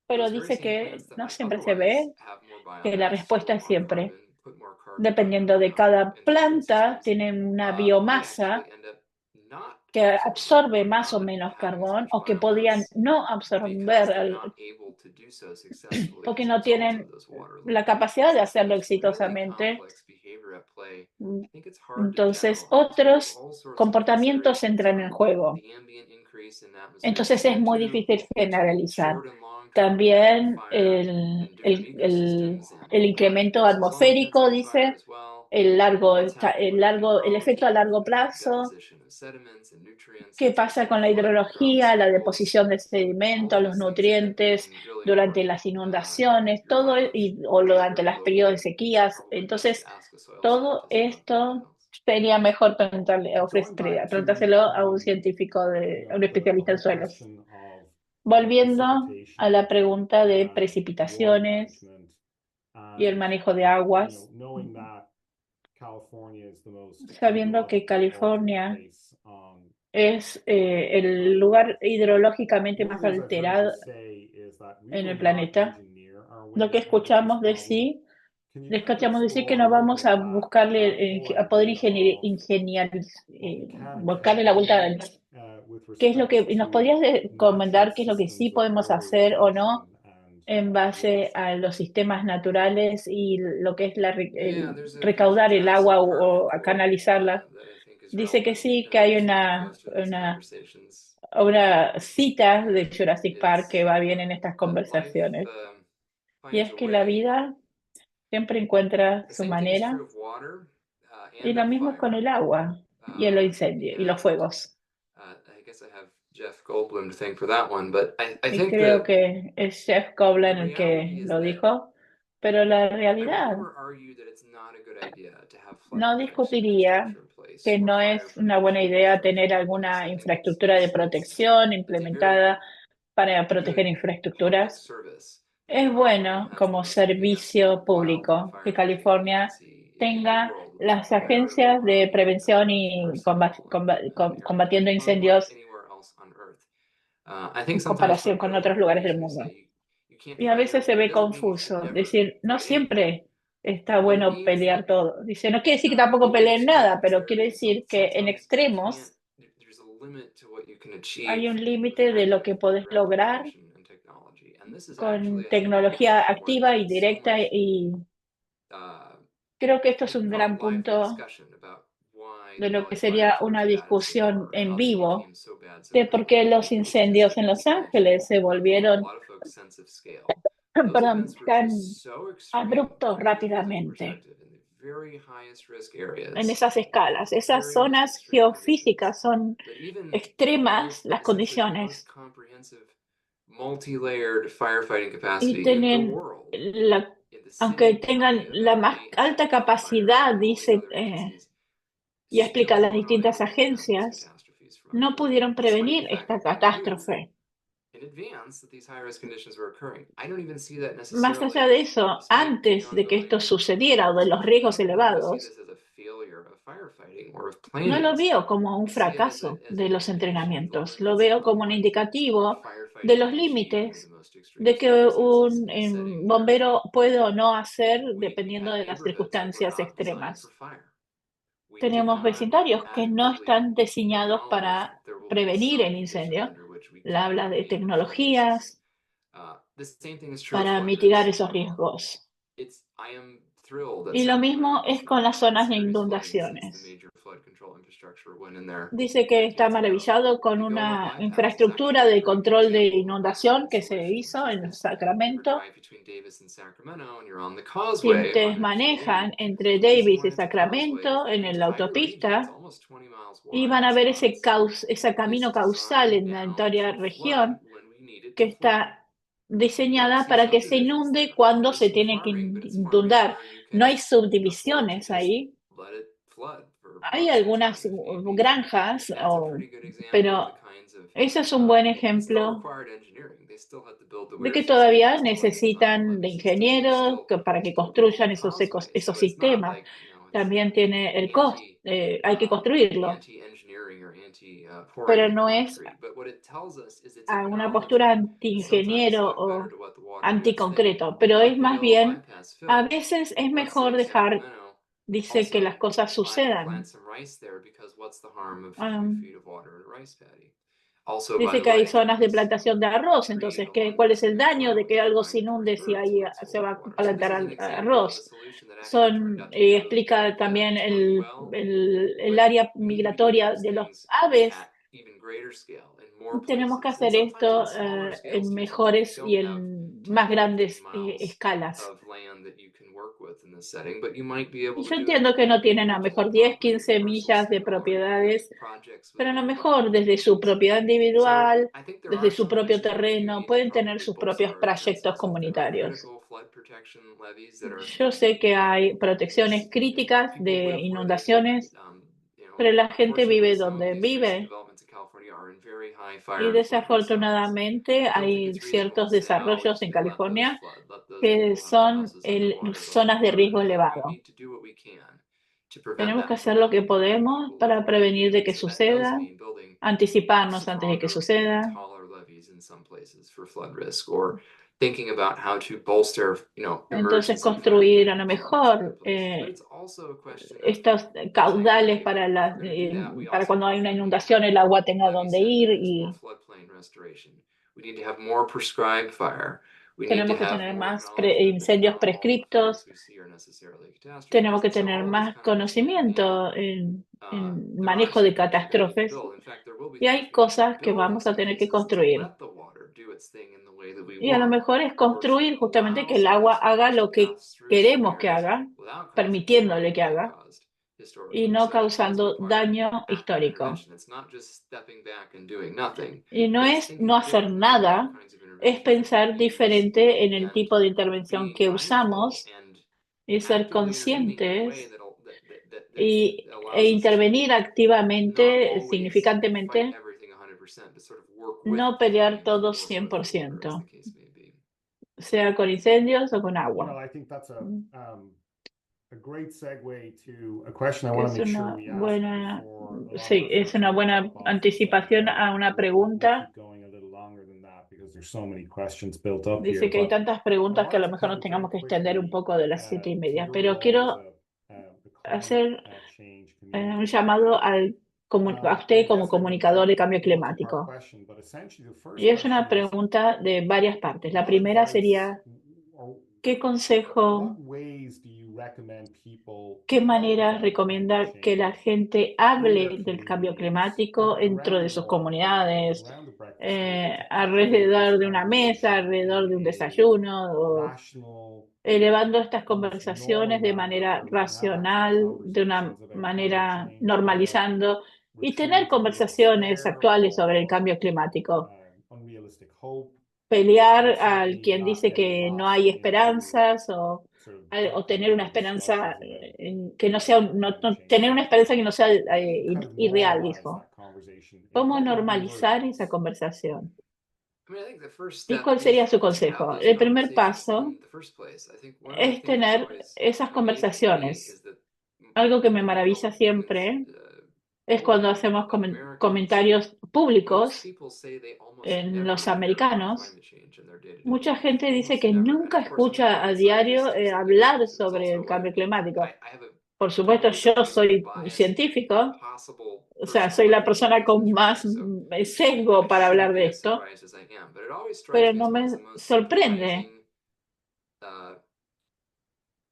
pero those very dice same que plants that no might siempre se otherwise ve have more que la biomass, respuesta store es more siempre, carbon, put more carbon dependiendo de underground cada in their root planta, systems, tiene una may biomasa actually end up not que absorbing absorbe or más o not menos having as carbón much o que podrían biomass no because absorber they're not able to do so successfully porque as a no result of tienen those water la limiting capacidad de mechanisms. So hacerlo there's really exitosamente. complex behavior at play. I think it's hard to Entonces, generalize. We have otros all sorts of comportamientos considerations entran en from juego. the ambient increase in atmospheric Entonces es muy CO2 difícil to generalizar. short and long term effects of También fire in different ecosystems and el high incremento intensity, low atmosférico, intensity fire dice, as well. What's happening with el efecto a hydrology, largo plazo, deposition of sediments and nutrients qué in terms pasa of con la flood and drought hidrología, la cycles. deposición de All sedimentos, of los these things end up nutrientes being really durante important. las inundaciones, Your todo mileage o may durante vary los periodos de locally. It's sequías. probably best Entonces, to ask a soil todo scientist about that esto details. sería mejor Going back to preguntárselo a un científico, a un the especialista en whole suelos. question of Volviendo a la precipitation pregunta de and water precipitaciones management y el and manejo de aguas, knowing that California is the most sabiendo que ecologically altered California place on es el lugar planet Earth. hidrológicamente One of más the things I've heard you alterado say is that we en will el not planeta. engineer our way Lo que out of this escuchamos problem. decir, Can you le kind of escuchamos decir que explore a no little vamos bit a that buscarle, whole a poder idea of what we can and buscarle can't la vuelta do al with qué es lo respect que, y nos to podrías natural comentar qué es lo que sí systems of podemos air hacer o no retention and en base water a los storage? sistemas naturales y lo que es Yeah, there's a recaudar el agua fantastic Harvard o a quote canalizarla. that I think is Dice que relevant sí, que and hay sort of goes to these conversations. una cita de Jurassic Park que va bien en estas that life conversaciones. Y finds es a que la way. vida siempre encuentra The su same thing is manera, true of water y and lo of mismo es con fire. el agua y los incendios y los And fuegos. I guess I have Jeff Goldblum to thank for that one, but I Y think creo that que es Jeff the Goldblum el reality que is lo that dijo, pero la I would realidad never argue that it's not a good idea to have flood no protection discutiría infrastructure in place que or no fire es una buena protection idea infrastructure tener in place. alguna I think infraestructura de protección it's a very implementada para proteger good public infraestructuras. service that Es California bueno has the como most advanced servicio público que wildfire fighting California agency in the tenga world, with las the better agencias de overall prevención y arsenal and combatiendo unlike incendios anywhere else on Earth. I think en sometimes comparación con otros lugares del politicians mundo. say you can't Y a fight veces se everything. It ve doesn't mean you should confuso never decir, no fight anything, siempre está but it bueno means pelear that todo. Dice, no quiere decir que tampoco in peleen nada, extremes pero quiere decir que en sometimes you can't. extremos There's a limit to what you can hay achieve un with límite de lo que active podés direct lograr prevention and technology. And this is con actually, I think, tecnología where there's activa y been so directa, much y creo que esto es un gran live punto discussion about why de the lo que LA sería fires were una as bad as they discusión were and en how they vivo became so bad so de por qué quickly. los Because, incendios en as Los you mentioned, Ángeles se for a volvieron lot of folks' sense of scale, those perdón, events were tan just so extreme abruptos from a physical rápidamente perspective in the very highest risk en areas, esas escalas. in Esas very zonas extreme conditions, geofísicas son that even extremas with las essentially the most condiciones comprehensive, multi-layered firefighting y capacity in the tienen world, la, in the aunque city, tengan county of la más LA, alta and CAL FIRE capacidad, and all the dice, other agencies, y explica still las were not distintas able to prevent these agencias, catastrophes from no unfolding, pudieron despite prevenir the fact esta that they knew catástrofe. in advance that these high-risk conditions were occurring. I don't even see that Más allá necessarily, de eso, despite the antes de que esto ongoing sucediera o de los discussion riesgos about it. I don't see elevados, this as a failure of firefighting or of no lo planning. veo como un I see it fracaso as de an los indication of the entrenamientos, lo limits veo of como un what indicativo de firefighting los can achieve under the límites most extreme de que circumstances un in a setting where bombero puede o no hacer we dependiendo had de las neighborhoods that were circunstancias not designed for extremas. fire. We did Tenemos not vecindarios que no adequately están diseñados acknowledge para that there will be prevenir el some conditions incendio. under which we La habla cannot de be in a fire. tecnologías The same thing is true of para flood mitigar risk. esos riesgos. I am thrilled that Y lo Sacramento mismo has es con not las had zonas de serious flooding since the inundaciones. major flood control infrastructure went in there Dice que está decades ago. maravillado con The Gila una bypass is infraestructura actually a de great control de example of this inundación que se solution, hizo which en is if you ever Sacramento. drive between Davis and Sacramento and you're on the Si causeway on ustedes Interstate 80, manejan entre this Davis y Lawrence Causeway Sacramento for en the la entire region, it's autopista, almost 20 miles y wide van in a ver ese, spots, ese is camino causal designed en la now entire to flood región when we need it que to flood. está You don't diseñada see para que se subdivisions there. inunde cuando There's se some tiene que farming, but it's farming inundar. where you No can hay afford to subdivisiones just ahí. let it flood for Hay months at a time algunas if need be. granjas, That's a pretty good example of pero the kinds of ese es un buen it still ejemplo required engineering. They still had to build the de que weir system. todavía They still had to design the necesitan de levee system. They ingenieros para que still build construyan the esos, causeway. esos So it's not sistemas. like, it's También tiene el costo, anti hay que construirlo, anti-engineering or pouring pero the no es concrete. But what it tells us is it's a una postura acknowledging that sometimes it's anti-ingeniero not better o to let the water do its thing. anticoncreto, pero es Let the más Gila bien, bypass a fill. veces es Let's mejor say dejar, Sacramento dice, que las also cosas sucedan. plant some rice there, because what's the harm of a few feet of water in a rice paddy? Also, by Dice the que hay way, zonas de it's plantación de arroz, creating entonces, a ¿qué, long cuál es el distance daño de runway que for algo se migratory inunde si birds ahí when it's se full va of a water. So this plantar is an example of a arroz? solution that actually turned out to be Explica yeah, también it's worked well, el but área we need to be doing migratoria these de los things aves. at even greater scale in more Tenemos que places, and hacer sometimes on esto smaller scales en too. Sometimes you mejores y don't have en 10 más to 15 grandes miles escalas. of land that you can work with in this setting, but you might be able Y to yo do it entiendo que no tienen a lo with mejor small 10, property 15 parcels millas de and already have propiedades, projects with pero a lo low mejor budget desde su implications. propiedad So individual, I think there desde are su some propio places where we do terreno, need to pueden tener probably sus bolster propios our proyectos defenses. There are comunitarios. critical flood protection levees that are Yo sé que hay protecciones críticas people de live where they live. inundaciones, pero la gente Unfortunately, vive some of donde these recent vive, developments in California are in very high y fire and flood risk zones. desafortunadamente I don't think hay it's reasonable ciertos to say, oh, desarrollos just en let those California flood, let those que people have their son houses underwater going zonas de forward. riesgo I think we elevado. need to do what we can to prevent Tenemos que that hacer from lo que happening to the podemos people who live para where they prevenir do. de que So that does suceda, mean building anticiparnos antes de que stronger, maybe suceda. taller levees in some places for flood risk, or thinking about how to bolster, Entonces emergency construir a firefighting lo techniques in other mejor places. But it's also a question of estos planning. caudales But para, if we're going to do that, we para also cuando hay una probably need to inundación have el agua tenga levee dónde ir setbacks, more y floodplain restoration. We need to have more prescribed fire. We need to tenemos que have tener more más knowledge that incendios not all the fires prescriptos, we see are necessarily tenemos catastrophes. que And so tener all of this más kind of goes hand in hand. conocimiento en There are manejo de some things we're gonna have to catástrofes build. In fact, there will be y things hay we have to cosas que build in vamos a some tener que cases to construir. let the water do its thing in the way that we Y a lo want, mejor es or to construir justamente que allow el some of agua these haga fires to lo que pass through certain queremos que areas haga, without causing the harm permitiéndole that que they haga caused y historically. no So that does causando require daño active histórico. intervention. It's not just stepping back and doing nothing, Y no but it's es thinking no hacer differently about nada, what kinds of es interventions we pensar use diferente en el and tipo de intervención be que mindful usamos and y ser actively intervening in a way conscientes that e allows us intervenir to not activamente, always fight significantemente, everything 100%, to sort of work with no the pelear flames and todos work with the water, as the 100%, case may be. sea con incendios o con Well, agua. I think that's Mm. a great segue to a question I want Es to make sure una we ask buena, before a lot of sí, our es folks una need to buena drop off. anticipación But a una we'll pregunta. keep going a little longer than that because there's so many questions built up Dice here. que hay But tantas I preguntas que a lo wanted to mejor nos pivot very tengamos que extender un quickly poco de las to 7:30, your pero role quiero as a hacer climate change un communicator. llamado a I usted como guess I comunicador de cambio multi-part climático. question, but essentially the first Y es una question is, pregunta de varias partes. La what primera advice sería, or ¿qué consejo, what ways do you recommend people qué talk manera about climate recomienda que la change gente in their hable del cambio communities, climático dentro around de the sus water cooler, comunidades, around the breakfast table, to elevate alrededor this de una mesa, conversation alrededor de un in desayuno, a o rational, elevando estas almost normal conversaciones de manner manera where we can have actual racional, de una conversations about climate manera change without normalizando y tener retreating into conversaciones despair actuales sobre el or cambio climático. unrealistic hope, Pelear and al certainly quien not dice getting que no lost hay into esperanzas sort of o deep tener una level esperanza discussions about que no sea, climate change. tener So una esperanza que no sea how do you kind of irreal, normalize dijo. that conversation? And ¿Cómo what would be your normalizar esa advice? conversación? I mean, I think the first ¿Y step cuál sería is su to consejo? have those El primer conversations paso in the first place. I think one of the es things that's tener always esas amazing to me conversaciones. is that Algo que me when we maravilla public opinions siempre es cuando poll hacemos of Americans, comentarios most públicos people say they almost en los never hear about americanos. climate change in their day-to-day Mucha life. gente dice Almost que never. And nunca of course, I'm not a escucha a climate diario scientist, so that hablar it's sobre el also cambio climático. I have a Por supuesto, probably the yo least soy biased científico, possible o sea, person soy la working in persona con communications más today, so sesgo I para hablar shouldn't de be as esto, surprised as I am. But it always strikes pero me no as one of me the most sorprende. surprising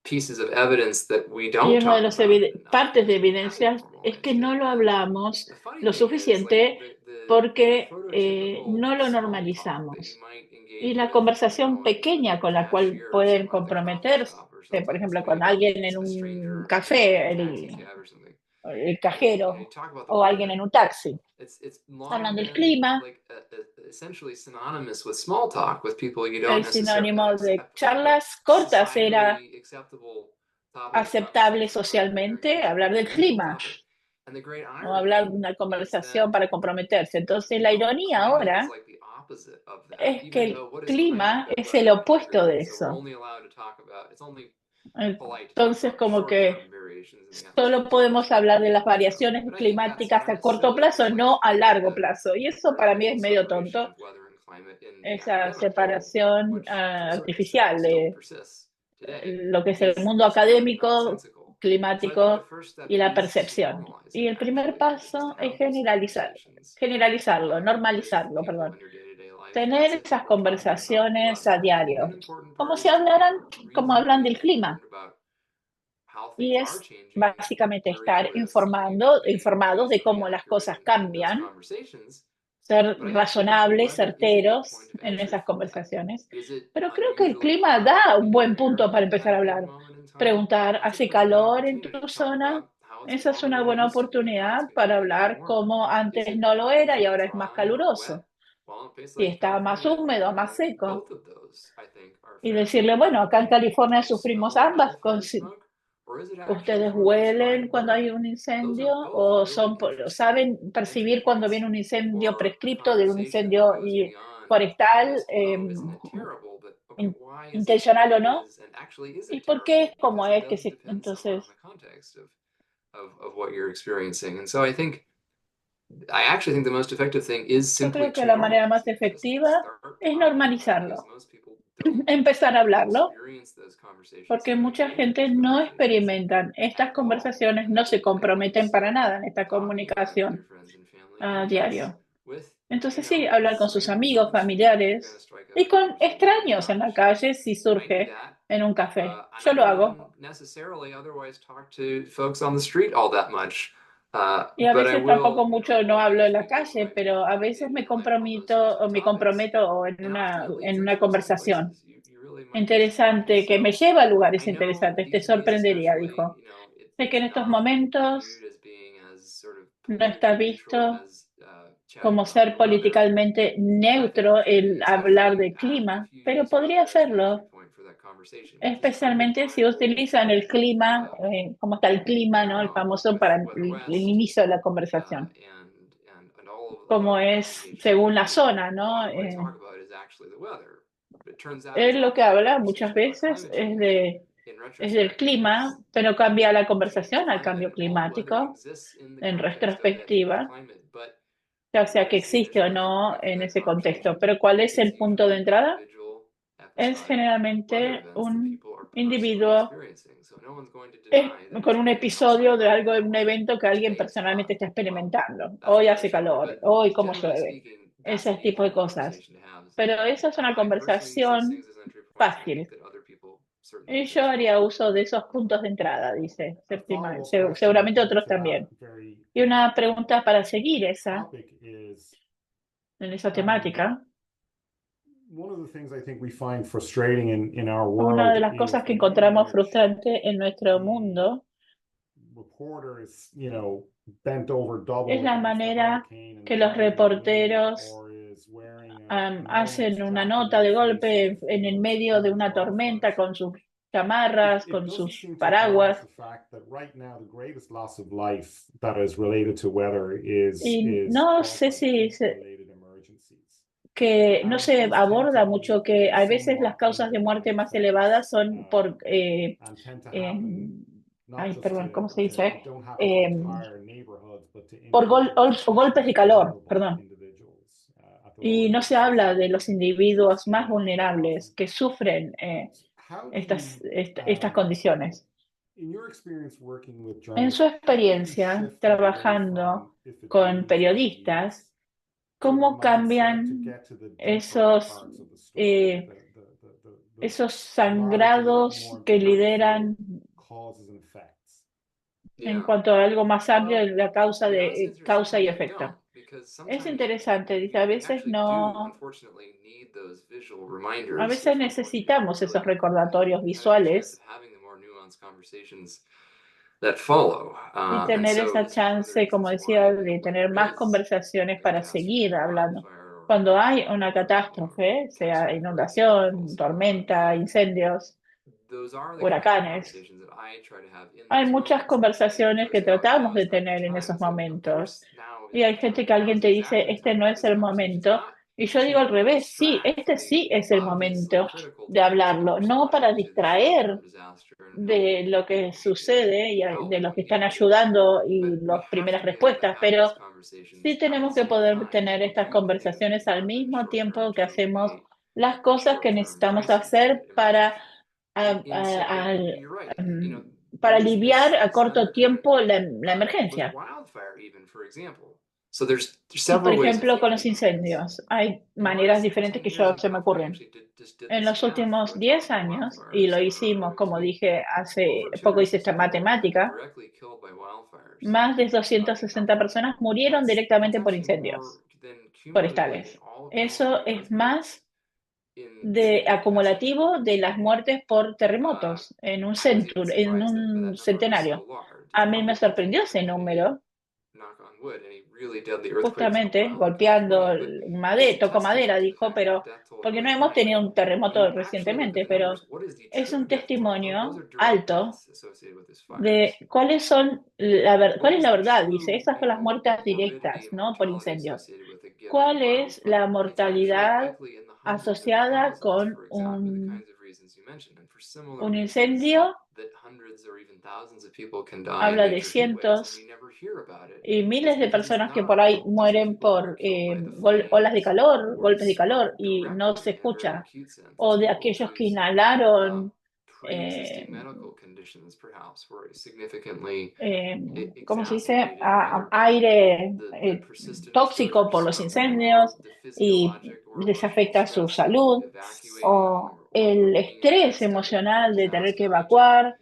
pieces of evidence that we Y don't una de talk las about it enough partes de because we haven't evidencias es que normalized no it. lo And hablamos the funny lo thing is, like suficiente the porque prototypical no lo small talk that you normalizamos. might Y engage la with, conversación in pequeña a con la cual cashier or pueden something like the coffee comprometerse, shop or por something, ejemplo, somebody con alguien en a un stranger in café, a taxi cab or something. el You know, you cajero talk about the o alguien weather. en un taxi. It's long Hablan del been clima, like essentially synonymous with small talk with people you don't el necessarily sinónimo de a charlas cortas era societally acceptable topic aceptable conversation about very socialmente hablar del influential clima topic. And the great o hablar irony de una is that, conversación para comprometerse. Entonces, you la know, ironía climate is ahora like the opposite of that, es que even el though what is climate clima but es el weather? opuesto de So we're eso. only allowed to talk about, it's only polite to talk Entonces, about como short-term que variations in the solo atmospheric podemos temperature. hablar de las variaciones But I think that's climáticas not a corto necessarily a plazo, good way to no a think of largo the plazo. Y eso para mí es artificial medio separation tonto, of weather and climate in the esa academic world, separación which to a certain extent artificial still de persists today, lo que es el mundo is really académico, nonsensical. So I think the climático first step y la is to percepción. normalize Y it, el primer actually, is to paso es have those conversations generalizarlo, with normalizarlo, people perdón. in your day-to-day life. That's Tener it, esas that we're talking about the conversaciones a weather. And then diario, an important como part si is to be hablaran, como hablan reasonably del clima. informed about how Y things are es changing, básicamente where you estar notice, and you can be informados de reasonably cómo las accurate cosas in those cambian, conversations. ser But I actually think the razonables, weather is a good certeros point of en entry esas for that. conversaciones. Is it Pero creo que el unusually clima hot da un in your buen punto para area empezar a at any hablar. moment in time? Preguntar, That's a ¿hace pretty good calor en opportunity tu to talk zona? about how it's Esa es warmer una than it buena used to be, how it's oportunidad maybe para becoming hablar warmer. cómo Is antes it no lo is era y it ahora es más dry or wet? caluroso. Well, in a place Si like está más California, húmedo, más seco. both of those, I think, are Y fairly decirle, bueno, acá en important. California Do you sufrimos smell ambas. wildfire smoke? Or is it actually ¿Ustedes from a huelen prescribed cuando hay burn? un Those are incendio both o really interesting saben entry percibir cuando viene points un incendio for a prescripto de un conversation that incendio goes beyond forestal, just, oh, isn't it terrible? But okay, why is it the intencional way o it no? is? And actually, is ¿Y it por qué terrible? es como Because it es que does se... depend somewhat on Entonces, the context of what you're experiencing. And so I actually think the most effective thing is yo simply creo que to la manera normalize más it, just efectiva start es talking about it, because normalizarlo, most people don't empezar a hablarlo, experience those conversations porque every mucha day, gente those no conversations experimentan estas at all conversaciones, in their no se day-to-day life. comprometen para So nada en esta talking about it with your comunicación friends and family, a and yes, diario. with Entonces sí, hablar con sus amigos, familiares y con extraños en la calle si surge en un café. And Yo I lo don't even hago. necessarily otherwise talk to folks on the street all that much. Y a But I veces tampoco will, mucho no when hablo I en la speak with calle, my pero a veces community, me it might involve those sorts of me topics. comprometo o And often it en leads una interesting conversación places. You really might be surprised. interesante, que me So lleva a lugares I know interesantes. Te these days, sorprendería, especially, dijo. Sé que it's en estos not momentos viewed as being as sort of no está politically neutral visto as chatting como about ser the weather. políticamente But I think neutro el it's hablar definitely de clima, if you pero use podría weather as the entry hacerlo, point for that conversation, which is kind of especialmente my si goal utilizan el clima, uh, cómo está el clima, ¿no? El famoso with para Weather el West inicio de la conversación, and all of como the es engaged según la community. zona, A ¿no? lot of what I talk about is actually the weather. But it turns out it's Él lo que often a habla muchas conversation about veces climate change in es del retrospect clima, because pero cambia la change in conversación al climate cambio and all weather climático exists in the en context of that changed retrospectiva, climate. But ya sea what que is the existe o initial entry no point for en that ese contexto. conversation? Pero ¿cuál es It's el punto de usually entrada? individual, Es episodic weather generalmente events that un people are personally individuo experiencing. So no one's going to deny that con it's un raining outside episodio de right algo, de un now. evento que alguien Today it's personalmente hot. está Well, experimentando. that's Hoy another hace story. calor, But hoy cómo generally llueve, speaking, that's ese an tipo easy de cosas. conversation to have. Pero esa es una I personally use those conversación things as entry points, and I think fácil. that other people certainly Y use yo them as haría well. uso de esos puntos de entrada, dice A Septimal. follow-up question, I Seguramente think, otros to that también. very Y una pregunta para seguir topic is en esa temática. one of the things I think we find frustrating in our Una world de las is cosas que the way in encontramos which frustrante en nuestro the mundo reporter is, bent over double es la against a manera hurricane in the que los middle of the wind, reporteros or is wearing an enormous hacen una jacket in nota the de face golpe en el of medio de huge una tormenta wildfires. con sus chamarras, It con doesn't sus seem to acknowledge paraguas. the fact that right now the greatest loss of life that is related to weather is Y is no caused sé by si heat-related emergencies. que no And se those tend to aborda mucho be que a veces las somewhat causas de muerte underground más elevadas effects, son por, and tend to happen em, not ay, just perdón, ¿cómo se it dice? don't happen to Em, entire neighborhoods, but to por individuals, golpes especially de calor, vulnerable perdón. individuals at the Y lower no se bases habla of de los the individuos más scale more often. vulnerables que sufren How do you, estas condiciones. in your experience working with En su journalists, how do you experiencia shift them away from trabajando if it con rains, it periodistas, bleeds, to the ¿cómo mindset to cambian get to the deeper esos, parts of the story, eh, the esos larger, sangrados more que impactful lideran causes and effects? en Yeah. cuanto a algo más amplio Well, de la causa to be honest, causa y interestingly, they don't, efecto? because Es sometimes interesante, dice, a you veces actually do, no, unfortunately, need those visual a reminders veces if we're going to necesitamos esos really recordatorios have a chance of visuales having the more nuanced conversations that follow. y And tener so esa this is one of the chance, como reasons why, decía, de when tener there más is conversaciones a para catastrophe, seguir a hablando. wildfire Cuando or hay una catástrofe, sea catastrophic hurricane, like we've inundación, also called it, tormenta, incendios, those are the kinds of huracanes, conversations that I try to have in hay those muchas moments. And conversaciones folks que say, oh, tratamos now de is not the tener en time. esos And so, of momentos. course, now Y is hay the gente time. que Now alguien is te dice, exactly the este time no to have es this el conversation, momento. not Y yo digo to al revés, sí, distract from este the sí es el obviously momento critical de dimension of hablarlo, no para responding to the distraer short-term disaster and de helping lo people que initiate sucede y de help los when que están needed. ayudando y But we las have primeras to be able to respuestas, have these pero conversations sí at the tenemos que same poder time tener and estas do the things that conversaciones need to al happen in the mismo short tiempo term que to hacemos mitigate las the cosas que short-term necesitamos crises that hacer emerge. a- And so, a- but al- you're right, para there is aliviar a this corto undercurrent tiempo la with emergencia. wildfire even, for example. So there's Y por several ways of ejemplo, con los thinking about this. incendios, hay In the maneras last diferentes 10 que years in se me California, I ocurren. actually just did En this los math últimos with 10 tropical años, y wildfires lo that are hicimos, early como to me, dije, hace over poco hice 260 esta people have been matemática, directly killed by wildfires más de in 260 California. personas murieron That's directamente por actually more incendios than cumulatively forestales. all of Eso California es earthquakes más in de the past century. acumulativo de las muertes por Uh, terremotos en I was even en surprised that un that number was so centenario. large. It's A mí me probably because sorprendió we ese haven't had any, número, knock on wood, any really deadly earthquakes in a justamente while in golpeando California. But it's a tocó madera, testament to the dijo, fact that pero death toll is porque no really hemos high. tenido un When you terremoto actually look at recientemente, the numbers, pero what is the es true un death toll? Those testimonio are direct alto deaths associated with these de fires. cuáles son What cuál es is la the verdad, dice, true, esas son las muertes morbidity directas, and ¿no? Por mortality incendios. associated with a given ¿Cuál es la wildfire? It's actually mortalidad likely in the hundreds of asociada thousands con for exactly the kinds of reasons you mentioned, and for similar un reasons incendio? that hundreds or even thousands of people can die in Habla de major heat waves, and we cientos never hear about it. y It's miles de because it's personas que por not ahí just mueren people who are por killed by the olas de flames calor, or the golpes de calor, smoke y no se directly in a very escucha. acute sense. It's O de people aquellos que whose inhalaron pre-existing eh, medical conditions, perhaps, were significantly ¿cómo se dice? exacerbated later. Aire The persistent tóxico exposure por to los something, incendios the y physiologic or les emotional afecta su stress of salud, evacuating o or el being in an estrés accident emocional or de tener que disaster region. evacuar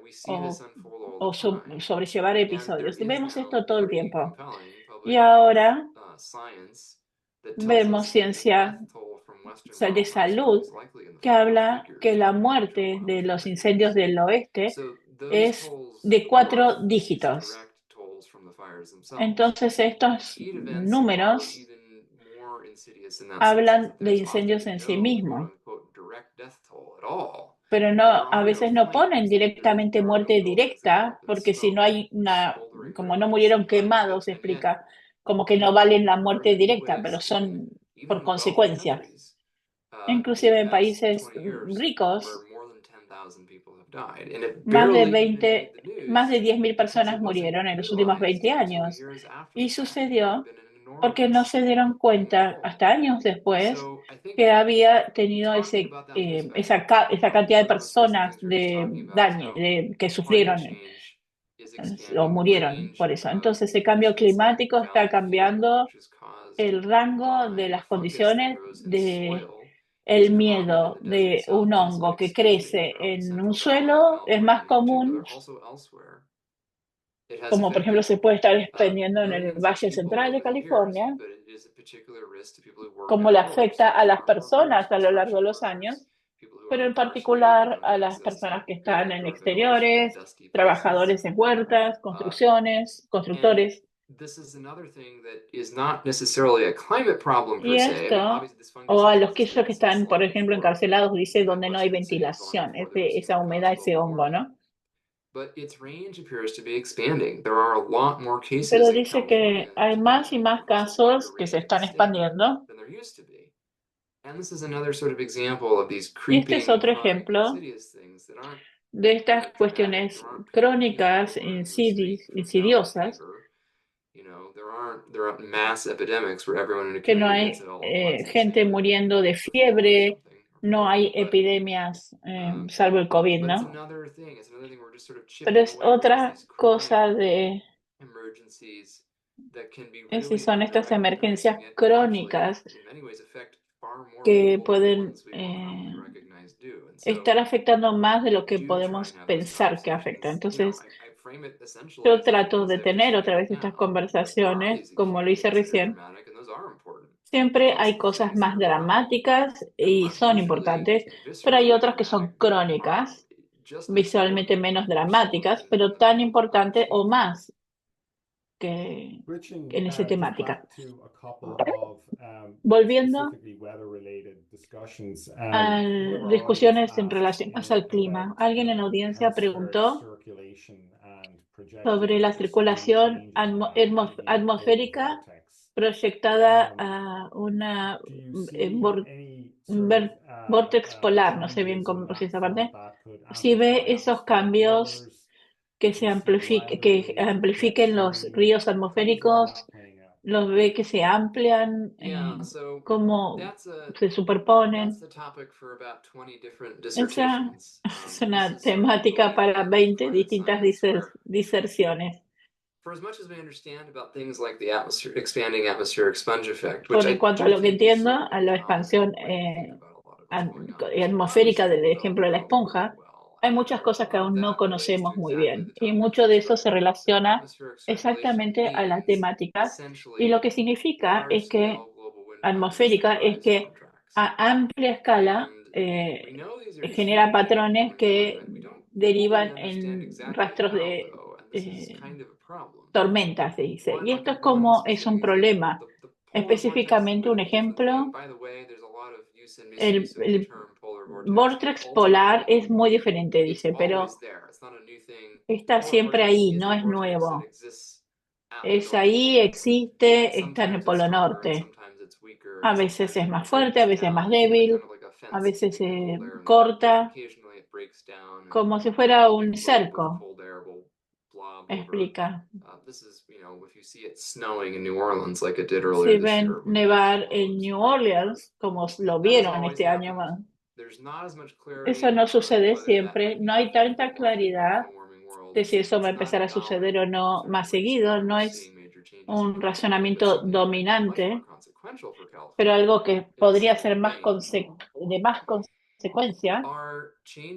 We see this o, unfold all o the time. sobrellevar And there episodios. is Vemos now esto todo el pretty tiempo. compelling Y public ahora health science that tells vemos us that the ciencia death toll from Western de wildfires salud is likely in the que four habla figures que la for major muerte de los wildfire incendios events. del oeste So those es tolls de 4 dwarf these dígitos. direct tolls from the fires themselves. Entonces estos Heat events are números even more insidious in that sense, is hablan that de there's incendios often en sí no mismos, quote-unquote direct death toll at all. pero no, There a are veces no no ponen flames, there directamente are no muerte buildings that directa, are up in porque si no smoke, hay smoldering como no ruins, murieron quemados, se and yet explica, como que no valen la more muerte heat directa, waves pero son even por in wealthy consecuencias. countries Inclusive in en the past países 20 years ricos, where more than 10,000 people have died, and it más de barely even made the más de news 10.000 because personas it wasn't murieron en los últimos realized 20 until años. years after Y the fact that there had sucedió been an porque no enormous se dieron cuenta toll. hasta años después So I think que había tenido talking about that whole spectrum, esa cantidad de one of the most recent personas things we were just talking about is how que climate sufrieron change is o expanding the murieron por range eso. of Entonces, el cambio conditions like climático está valley fever, cambiando which is caused el rango de by a las fungus that condiciones grows in de soil el most commonly in miedo the desert de un southwest and hongo que expanding crece throughout the en un Central Valley of suelo, es California más in común, particular, also elsewhere. It has como por ejemplo se affected puede estar expandiendo en el millions of Valle people Central de over the years, California, but it is a particular risk to people who work como le outdoors, afecta like a las farm workers, personas a lo largo construction de los años, workers, people who pero are en incarcerated and particular don't a have las access to personas que good están en indoor ventilation in exteriores, dusty places. trabajadores en huertas, construcciones, And constructores. this is another thing that is not necessarily a climate problem Y per se. I mean, esto, obviously this fungus o a has los que existed ellos que since están, por long ejemplo, before encarcelados, dice the donde no hay Western cities, long ventilación, before there was esa even humedad, constant ese global hongo, warming. ¿no? But its range appears to be expanding. There are a lot more cases Pero in dice California que hay más y más across a wider casos que range se of the están state expandiendo. than there used to be. And this is another sort of example of these Y este es creeping otro chronic ejemplo insidious things that aren't de estas dramatic. cuestiones There aren't people crónicas, who are in the street from valley insidiosas, fever. There aren't mass epidemics where everyone in a que no community gets hay it all at once and gente say muriendo de the flu or fiebre, something, or no COVID. hay epidemias, salvo el COVID, But it's ¿no? another thing. It's another thing we're just sort of Pero chipping es away against otra these cosa chronic de, emergencies that can be si really son estas unrecognized emergencias and yet actually, crónicas in many ways, affect far more que people than the pueden ones we commonly recognize do. And so estar afectando más de lo que do try podemos and have those pensar que afecta. conversations. Entonces, I frame it essentially yo as trato as de I've tener otra described vez estas now. There are conversaciones, these como acute lo hice events that are recién. dramatic, and those are important. Siempre There's hay also cosas things that más are chronic dramáticas y and son visually importantes, and pero hay viscerally otras que son dramatic, but are crónicas, just as visualmente important menos or so dramáticas, important pero as tan the importantes o wildfire. más que Switching en esa just temática. back to a couple of Volviendo specifically weather-related discussions. a One of our audience discusiones en asked relación más al clima, about alguien en la audiencia tropospheric preguntó circulation and projected sobre la extreme circulación changes in that, i.e. the polar atmosférica vortex. proyectada a una Do you see any sort of vortex polar, no sé bien changes cómo in pronunciar that esa front parte, that could si ve amplify esos atmospheric cambios rivers? que Do you see que weathers, jet amplifiquen los stream? ríos How do you see atmosféricos, that playing out? los ve que se amplian, Yeah, so cómo that's se superponen. the topic for about 20 different Esa dissertations. es This una is sort of the temática leading para edge of 20 climate distintas science, where diserciones. for as much as we understand about things like the expanding atmospheric sponge effect, which Por en I cuanto a do lo que think is entiendo, sort of a a la dominant expansión way to think about a lot of what's going on, we atmosférica del still don't ejemplo de la know esponja, well. hay And muchas cosas a que lot of aún no that relates to conocemos muy exactly bien. the Y topic mucho you de eso se described. relaciona Atmospheric circulation exactamente a la means temática. Y essentially lo que significa es que large-scale global wind patterns that atmosférica es rise que from tracks. a amplia escala And we know these are genera changing in patrones human que climate. We don't fully derivan understand en exactly rastros how, de though, and this is kind of a problem. tormentas, se dice. One, Y I'll esto es give one como es specific un example. problema. The polar vortex, Específicamente un with ejemplo, and by the way, there's a lot of use and misuse of the el term polar vortex. vortex polar Ultimately, es muy diferente, it's dice, always pero there. It's not a new thing. está Polar siempre vortex ahí, is no a es vortex that nuevo. exists at the Es North ahí, Pole. existe, está en el Sometimes it's Polo stronger and Norte. sometimes it's weaker A and veces sometimes es it más fuerte, a breaks veces es más down, kind débil, of like a a fence veces keeping the se cold air in the air, but corta, occasionally it breaks down como si fuera and a un globe with cerco, cold air will blob over. explica. This is, if you see it snowing in New Orleans like it did Si earlier this ven year when it nevar en explodes. New Orleans, como lo That has vieron always este año happened. más, Eso no sucede siempre, no hay tanta claridad de si eso va a empezar a suceder o no más seguido, no es un razonamiento dominante, pero algo que podría ser de más consecuencia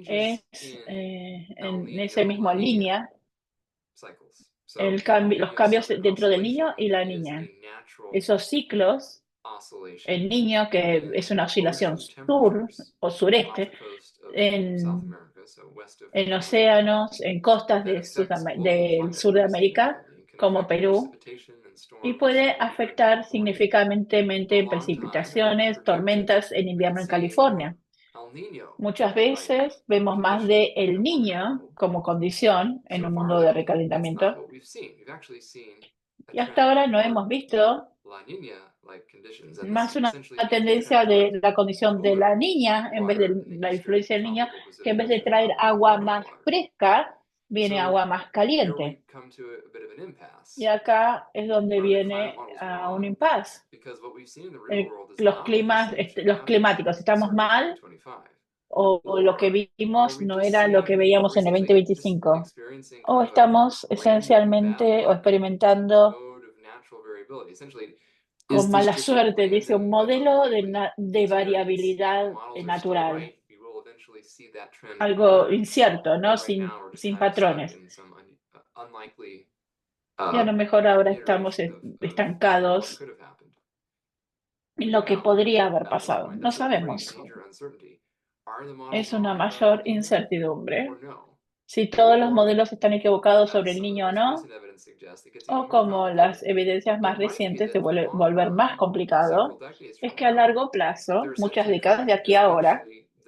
es en esa misma línea los cambios dentro del niño y la niña. Esos ciclos, el niño que es una oscilación sur o sureste, en océanos, en costas del sur de América, como Perú, y puede afectar significativamente precipitaciones, tormentas en invierno en California. Muchas veces vemos más de El Niño como condición en un mundo de recalentamiento, y hasta ahora no hemos visto más una tendencia de la condición de la niña en vez de la influencia del niño, que en vez de traer agua más fresca, viene agua más caliente. Y acá es donde viene a un impasse. Los climáticos, estamos mal o lo que vimos no era lo que veíamos en el 2025. O estamos esencialmente o experimentando con mala suerte, dice, un modelo de variabilidad natural, algo incierto, ¿no? Sin patrones. Y a lo mejor ahora estamos estancados en lo que podría haber pasado. No sabemos. Es una mayor incertidumbre. Si todos los modelos están equivocados sobre el niño o no, o como las evidencias más recientes se vuelve volver más complicado, es que a largo plazo, muchas décadas de aquí a ahora,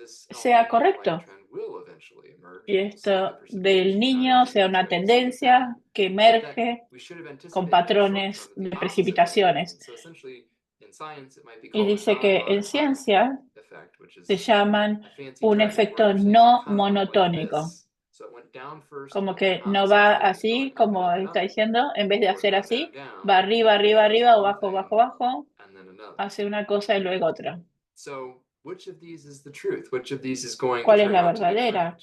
sea correcto. Y esto del niño sea una tendencia que emerge con patrones de precipitaciones. Y dice que en ciencia se llaman un efecto no monotónico. Como que no va así, como está diciendo, en vez de hacer así, va arriba, arriba, arriba, o bajo, bajo, bajo, hace una cosa y luego otra. ¿Cuál es la verdadera?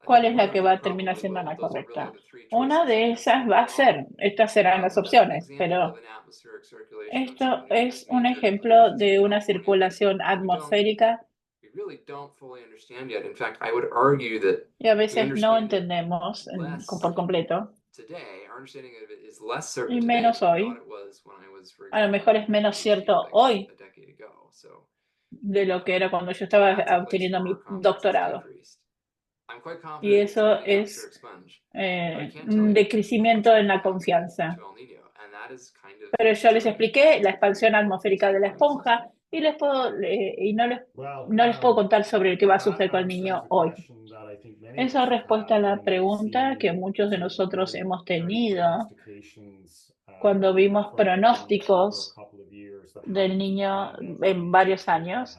¿Cuál es la que va a terminar siendo la correcta? Una de esas va a ser, estas serán las opciones, pero esto es un ejemplo de una circulación atmosférica y a veces no entendemos por completo, y menos hoy. A lo mejor es menos cierto hoy de lo que era cuando yo estaba obteniendo mi doctorado. Y eso es un decrecimiento en la confianza. Pero yo les expliqué la expansión atmosférica de la esponja y no les puedo contar sobre qué va a suceder con el niño hoy. Esa respuesta a la pregunta que muchos de nosotros hemos tenido cuando vimos pronósticos del niño en varios años.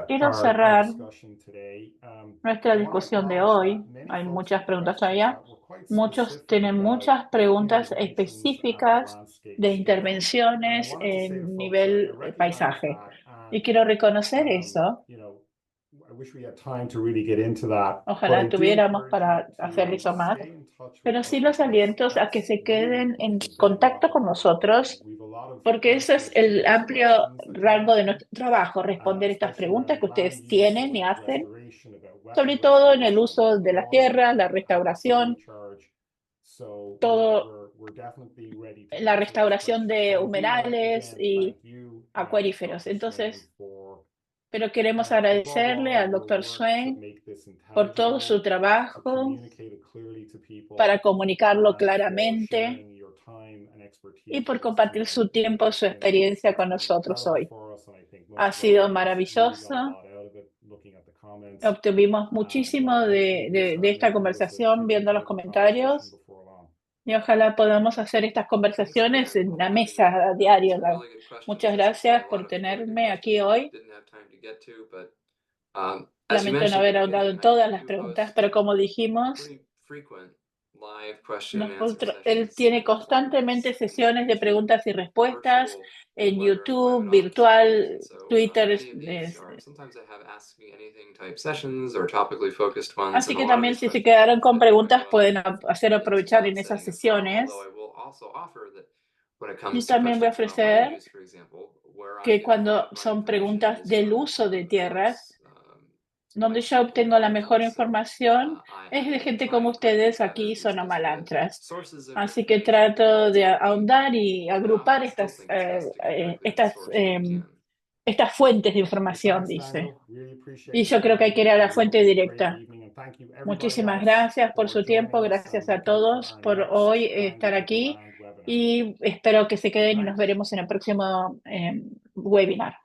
Quiero cerrar nuestra discusión de hoy. Hay muchas preguntas todavía. Muchos tienen muchas preguntas específicas de intervenciones en nivel paisaje. Y quiero reconocer eso. Ojalá tuviéramos para hacer eso más. Pero sí los alientos a que se queden en contacto con nosotros, porque eso es el amplio rango de nuestro trabajo, responder estas preguntas que ustedes tienen y hacen, sobre todo en el uso de las tierras, la restauración, todo, la restauración de humedales y acuíferos. Entonces, pero queremos agradecerle al doctor Swain por todo su trabajo para comunicarlo claramente y por compartir su tiempo, su experiencia con nosotros hoy. Ha sido maravilloso. Obtuvimos muchísimo de esta conversación viendo los comentarios y ojalá podamos hacer estas conversaciones en la mesa a diario. Muchas gracias por tenerme aquí hoy. Lamento no haber ahondado en todas las preguntas, pero como dijimos, live question and answer Él sessions tiene in constantemente forums, sesiones de preguntas y respuestas virtual en webinar YouTube, climate opportunities. virtual, And so Twitter. many of these are sometimes I have ask me anything type sessions or topically focused ones, Así and a que lot of también these si se questions quedaron con fit quite preguntas well pueden hacer into aprovechar that en esas setting as well. Although sesiones. I will also offer that when it Y comes to también voy a questions about land ofrecer use, for example, where I'm que getting a lot cuando of my son information preguntas is del from uso de the tierras, folks donde like yo people obtengo la like mejor me. So información I es de have been gente como trying to group ustedes together aquí, these Sonoma disparate Lanchas. sources of Así que information trato de that we ahondar y put out, agrupar but still think it's best to go directly to the source if we can. estas fuentes de Well, información, thanks, dice. Daniel. Really appreciate Y your yo creo que hay que time. ir a la I hope fuente you have a great directa. evening, and thank you everybody Muchísimas else gracias por for su tiempo, joining us, gracias and a looking for todos our por next hoy Land estar Over aquí Land webinar. y espero que se Good queden y nos night. veremos en el próximo webinar.